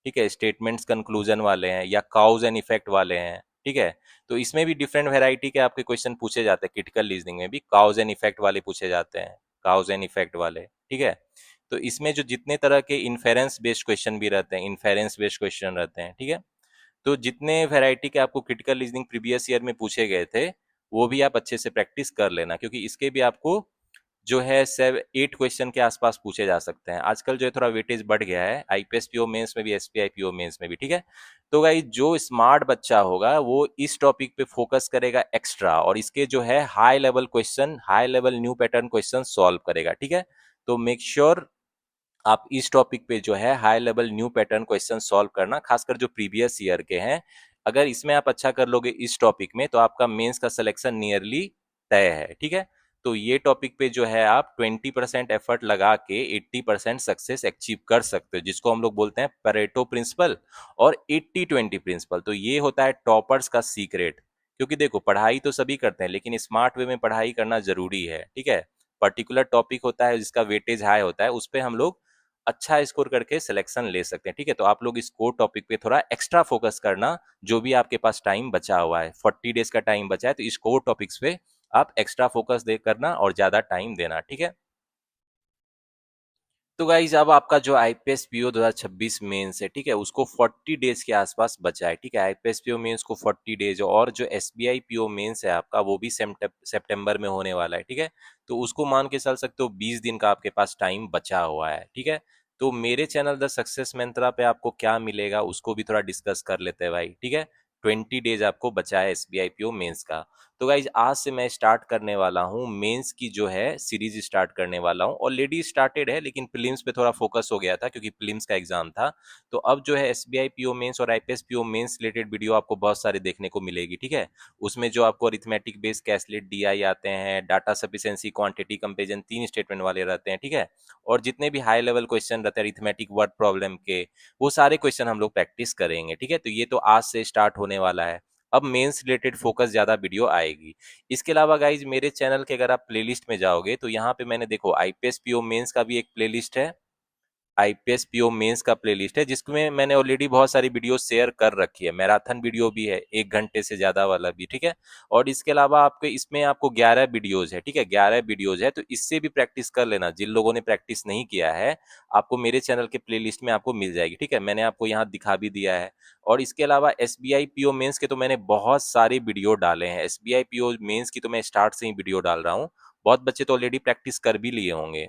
ठीक है, स्टेटमेंट्स कंक्लूजन वाले हैं, या काउज एंड इफेक्ट वाले हैं, ठीक है। तो इसमें भी डिफरेंट वेराइटी के आपके क्वेश्चन पूछे जाते हैं। क्रिटिकल रीजनिंग में भी काउज एंड इफेक्ट वाले पूछे जाते हैं, काउज एंड इफेक्ट वाले, ठीक है। तो इसमें जो जितने तरह के इन्फेरेंस बेस्ड क्वेश्चन भी रहते हैं, इन्फेरेंस बेस्ड क्वेश्चन रहते हैं, ठीक है। तो जितने वैरायटी के आपको क्रिटिकल रीजनिंग प्रीवियस ईयर में पूछे गए थे, वो भी आप अच्छे से प्रैक्टिस कर लेना, क्योंकि इसके भी आपको जो है 8 क्वेश्चन के आसपास पूछे जा सकते हैं। आजकल जो है थोड़ा वेटेज बढ़ गया है, आईपीएस पीओ मेंस में भी, एसपीआई पीओ मेंस में भी, ठीक है। तो गाइस, जो स्मार्ट बच्चा होगा वो इस टॉपिक पे फोकस करेगा एक्स्ट्रा, और इसके जो है high level question, high level new pattern question solve करेगा, ठीक है। तो मेक श्योर आप इस टॉपिक पे जो है high level new pattern question solve करना, खासकर जो प्रीवियस ईयर के हैं। अगर इसमें आप अच्छा कर लोगे इस टॉपिक में, तो आपका मेंस का सिलेक्शन नियरली तय है, ठीक है। तो ये टॉपिक पे जो है आप 20% एफर्ट लगा के 80% सक्सेस अचीव कर सकते हो, जिसको हम लोग बोलते हैं परेटो प्रिंसिपल और 80-20 प्रिंसिपल। तो ये होता है टॉपर्स का सीक्रेट। क्योंकि देखो, पढ़ाई तो सभी करते हैं, लेकिन स्मार्ट वे में पढ़ाई करना जरूरी है, ठीक है। पर्टिकुलर टॉपिक होता है जिसका वेटेज हाई होता है, उस पर हम लोग अच्छा स्कोर करके सिलेक्शन ले सकते हैं, ठीक है। तो आप लोग इस कोर टॉपिक पे थोड़ा एक्स्ट्रा फोकस करना, जो भी आपके पास टाइम बचा हुआ है, 40 डेज का टाइम बचा है, तो इस कोर टॉपिक्स पे आप एक्स्ट्रा फोकस दे करना और ज्यादा टाइम देना, ठीक है। तो गाइज, अब आपका जो आईपीएस पीओ 2026 मेंस है, ठीक है, उसको 40 डेज के आसपास बचा है, ठीक है। आईपीएस पीओ मेंस को 40 डेज, और जो एसबीआई पीओ मेंस है आपका, वो भी सितंबर में होने वाला है, ठीक है। तो उसको मान के चल सकते हो 20 दिन का आपके पास टाइम बचा हुआ है, ठीक है। तो मेरे चैनल द सक्सेस मंत्रा पे आपको क्या मिलेगा, उसको भी थोड़ा डिस्कस कर लेते हैं भाई, ठीक है। 20 डेज आपको बचा है एसबीआई पीओ मेंस का। तो गाइज, आज से मैं स्टार्ट करने वाला हूँ मेंस की जो है सीरीज स्टार्ट करने वाला हूँ। ऑलरेडी स्टार्टेड है, लेकिन प्रीलिम्स पे थोड़ा फोकस हो गया था, क्योंकि प्रीलिम्स का एग्जाम था। तो अब जो है एसबीआई पीओ मेंस और IPS PO mains related video आपको बहुत सारे देखने को मिलेगी, ठीक है। उसमें जो आपको अरिथमेटिक बेस कैसलेट डीआई आते हैं, data sufficiency, quantity comparison, 3 statement वाले रहते हैं, ठीक है। और जितने भी हाई लेवल क्वेश्चन रहते हैं अरिथमेटिक वर्ड प्रॉब्लम के, वो सारे क्वेश्चन हम लोग प्रैक्टिस करेंगे, ठीक है। तो ये तो आज से स्टार्ट होने वाला है। अब मेंस रिलेटेड फोकस ज्यादा वीडियो आएगी। इसके अलावा गाइज, मेरे चैनल के अगर आप प्लेलिस्ट में जाओगे, तो यहाँ पे मैंने देखो आईपीएस पीओ मेंस का भी एक प्लेलिस्ट है, आईपीएस पीओ मेंस का प्लेलिस्ट है, जिसमें मैंने ऑलरेडी बहुत सारी वीडियो शेयर कर रखी है। मैराथन वीडियो भी है, 1 घंटे से ज्यादा वाला भी, ठीक है। और इसके अलावा आपके इसमें आपको 11 वीडियोज है, ठीक है, 11 वीडियोज है। तो इससे भी प्रैक्टिस कर लेना, जिन लोगों ने प्रैक्टिस नहीं किया है, आपको मेरे चैनल के प्लेलिस्ट में आपको मिल जाएगी, ठीक है। मैंने आपको यहाँ दिखा भी दिया है। और इसके अलावा एसबीआई पीओ मेंस के तो मैंने बहुत सारे वीडियो डाले हैं। एसबीआई पीओ मेंस की तो मैं स्टार्ट से ही वीडियो डाल रहा हूँ। बहुत बच्चे तो ऑलरेडी प्रैक्टिस कर भी लिए होंगे।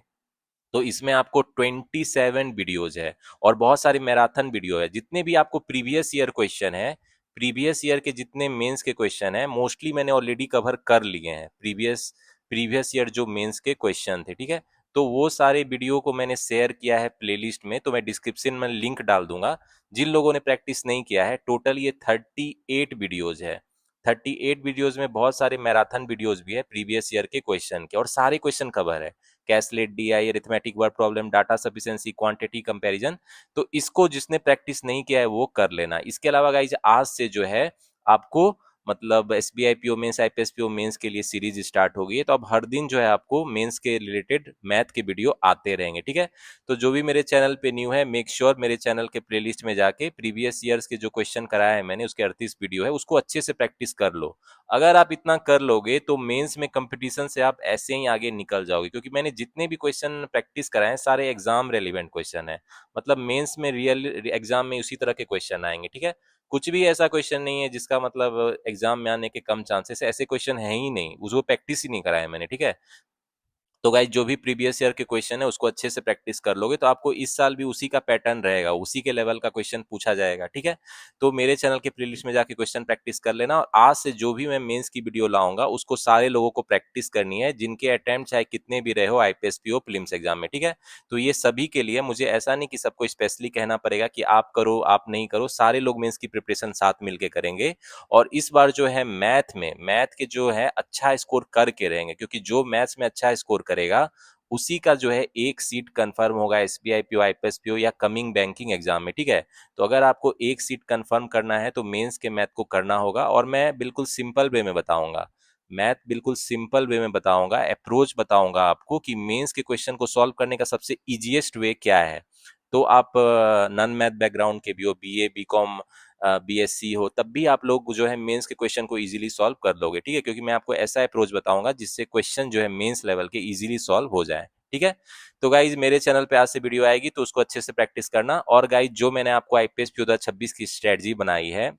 तो इसमें आपको 27 वीडियोज है, और बहुत सारे मैराथन वीडियो है। जितने भी आपको प्रीवियस ईयर क्वेश्चन है, प्रीवियस ईयर के जितने मेंस के क्वेश्चन है, मोस्टली मैंने ऑलरेडी कवर कर लिए हैं। प्रीवियस ईयर जो मेंस के क्वेश्चन थे, ठीक है। तो वो सारे वीडियो को मैंने शेयर किया है प्लेलिस्ट में, तो मैं डिस्क्रिप्शन में लिंक डाल दूंगा। जिन लोगों ने प्रैक्टिस नहीं किया है, टोटल ये 38 वीडियोज है। 38 वीडियोज में बहुत सारे मैराथन वीडियोज भी है प्रीवियस ईयर के क्वेश्चन के, और सारे क्वेश्चन कवर है। Caselet DI, arithmetic word problem, data sufficiency, quantity comparison. तो इसको जिसने प्रैक्टिस नहीं किया है वो कर लेना। इसके अलावा गाइज, आज से जो है आपको मतलब SBI PO mains, IPS PO mains के लिए सीरीज स्टार्ट हो गई है। तो अब हर दिन जो है आपको मेंस के रिलेटेड मैथ के वीडियो आते रहेंगे, ठीक है। तो जो भी मेरे चैनल पे न्यू है, मेक श्योर मेरे चैनल के प्लेलिस्ट में जाके प्रीवियस ईयर्स के जो क्वेश्चन कराया है मैंने, उसके 38 वीडियो है, उसको अच्छे से प्रैक्टिस कर लो। अगर आप इतना कर लोगे, तो मेंस में कंपटीशन से आप ऐसे ही आगे निकल जाओगे, क्योंकि मैंने जितने भी क्वेश्चन प्रैक्टिस कराए हैं, सारे एग्जाम रेलिवेंट क्वेश्चन है। मतलब मेंस में रियल एग्जाम में उसी तरह के क्वेश्चन आएंगे, ठीक है। कुछ भी ऐसा क्वेश्चन नहीं है जिसका मतलब एग्जाम में आने के कम चांसेस है, ऐसे क्वेश्चन है ही नहीं, उसको प्रैक्टिस ही नहीं कराया मैंने, ठीक है। तो गाइस, जो भी प्रीवियस ईयर के क्वेश्चन है उसको अच्छे से प्रैक्टिस कर लोगे, तो आपको इस साल भी उसी का पैटर्न रहेगा, उसी के लेवल का क्वेश्चन पूछा जाएगा, ठीक है। तो मेरे चैनल के प्लेलिस्ट में जाके क्वेश्चन प्रैक्टिस कर लेना, और आज से जो भी मैं मेंस की वीडियो लाऊंगा, उसको सारे लोगों को प्रैक्टिस करनी है, जिनके अटेम्प्ट चाहे कितने भी रहे हो आईपीएस पीओ प्रीलिम्स एग्जाम में, ठीक है। तो ये सभी के लिए, मुझे ऐसा नहीं कि सबको स्पेशली कहना पड़ेगा कि आप करो आप नहीं करो, सारे लोग मेंस की प्रिपरेशन साथ मिलके करेंगे। और इस बार जो है मैथ के जो है अच्छा स्कोर करके रहेंगे, क्योंकि जो मैथ्स में अच्छा स्कोर करेगा उसी का जो है एक सीट कंफर्म होगा एसबीआई पीओ, आईपीएस पीओ या कमिंग बैंकिंग एग्जाम में, ठीक है। तो अगर आपको एक सीट कंफर्म करना है तो मेंस के मैथ को करना होगा, और मैं बिल्कुल सिंपल वे में बताऊंगा, मैथ बिल्कुल सिंपल वे में बताऊंगा, अप्रोच बताऊंगा आपको कि मेंस के क्वेश्चन को सॉल्व करने का सबसे इजीएस्ट वे क्या है। तो आप नॉन मैथ बैकग्राउंड के भी हो, बीए बीकॉम बीएससी हो, तब भी आप लोग जो है मेंस के क्वेश्चन को इजीली सॉल्व कर लोगे, ठीक है, क्योंकि मैं आपको ऐसा अप्रोच बताऊंगा जिससे क्वेश्चन जो है मेंस लेवल के इजीली सॉल्व हो जाए, ठीक है। तो गाइज मेरे चैनल पे आज से वीडियो आएगी तो उसको अच्छे से प्रैक्टिस करना। और गाइज जो मैंने आपको आईपीएस 2026 की स्ट्रेटजी बनाई है,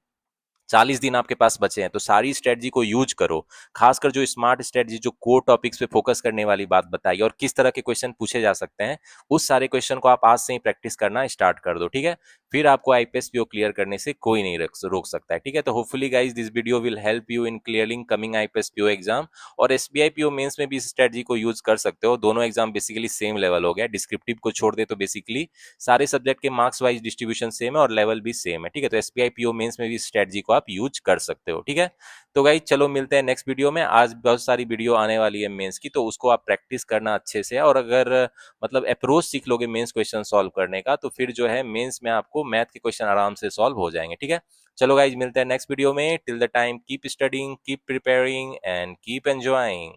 40 दिन आपके पास बचे हैं, तो सारी स्ट्रेटजी को यूज करो। खासकर जो स्मार्ट स्ट्रेटजी, जो कोर टॉपिक्स पे फोकस करने वाली बात बताई और किस तरह के क्वेश्चन पूछे जा सकते हैं, उस सारे क्वेश्चन को आप आज से ही प्रैक्टिस करना स्टार्ट कर दो, ठीक है। फिर आपको आईपीएस पीओ क्लियर करने से कोई नहीं रोक सकता है, ठीक है। तो hopefully guys this video will help you in clearing coming IPS PO exam. और एसबीआई पीओ मेंस में भी इस स्ट्रेटजी को यूज कर सकते हो। दोनों एग्जाम बेसिकली सेम लेवल हो गया, डिस्क्रिप्टिव को छोड़ दे तो बेसिकली सारे सब्जेक्ट के मार्क्स वाइज डिस्ट्रीब्यूशन सेम है और लेवल भी सेम है, ठीक है। तो एसबीआई पीओ मेंस में भी स्ट्रेटजी को आप यूज कर सकते हो, ठीक है। तो गाइस चलो मिलते हैं नेक्स्ट वीडियो में। आज बहुत सारी वीडियो आने वाली है मेंस की, तो उसको आप प्रैक्टिस करना अच्छे से, और अगर मतलब अप्रोच सीख लोगे मेंस क्वेश्चन सॉल्व करने का, तो फिर जो है मेंस में आपको मैथ के क्वेश्चन आराम से सॉल्व हो जाएंगे, ठीक है। चलो गाइज मिलते हैं नेक्स्ट वीडियो में। Till the time keep studying, keep preparing and keep enjoying.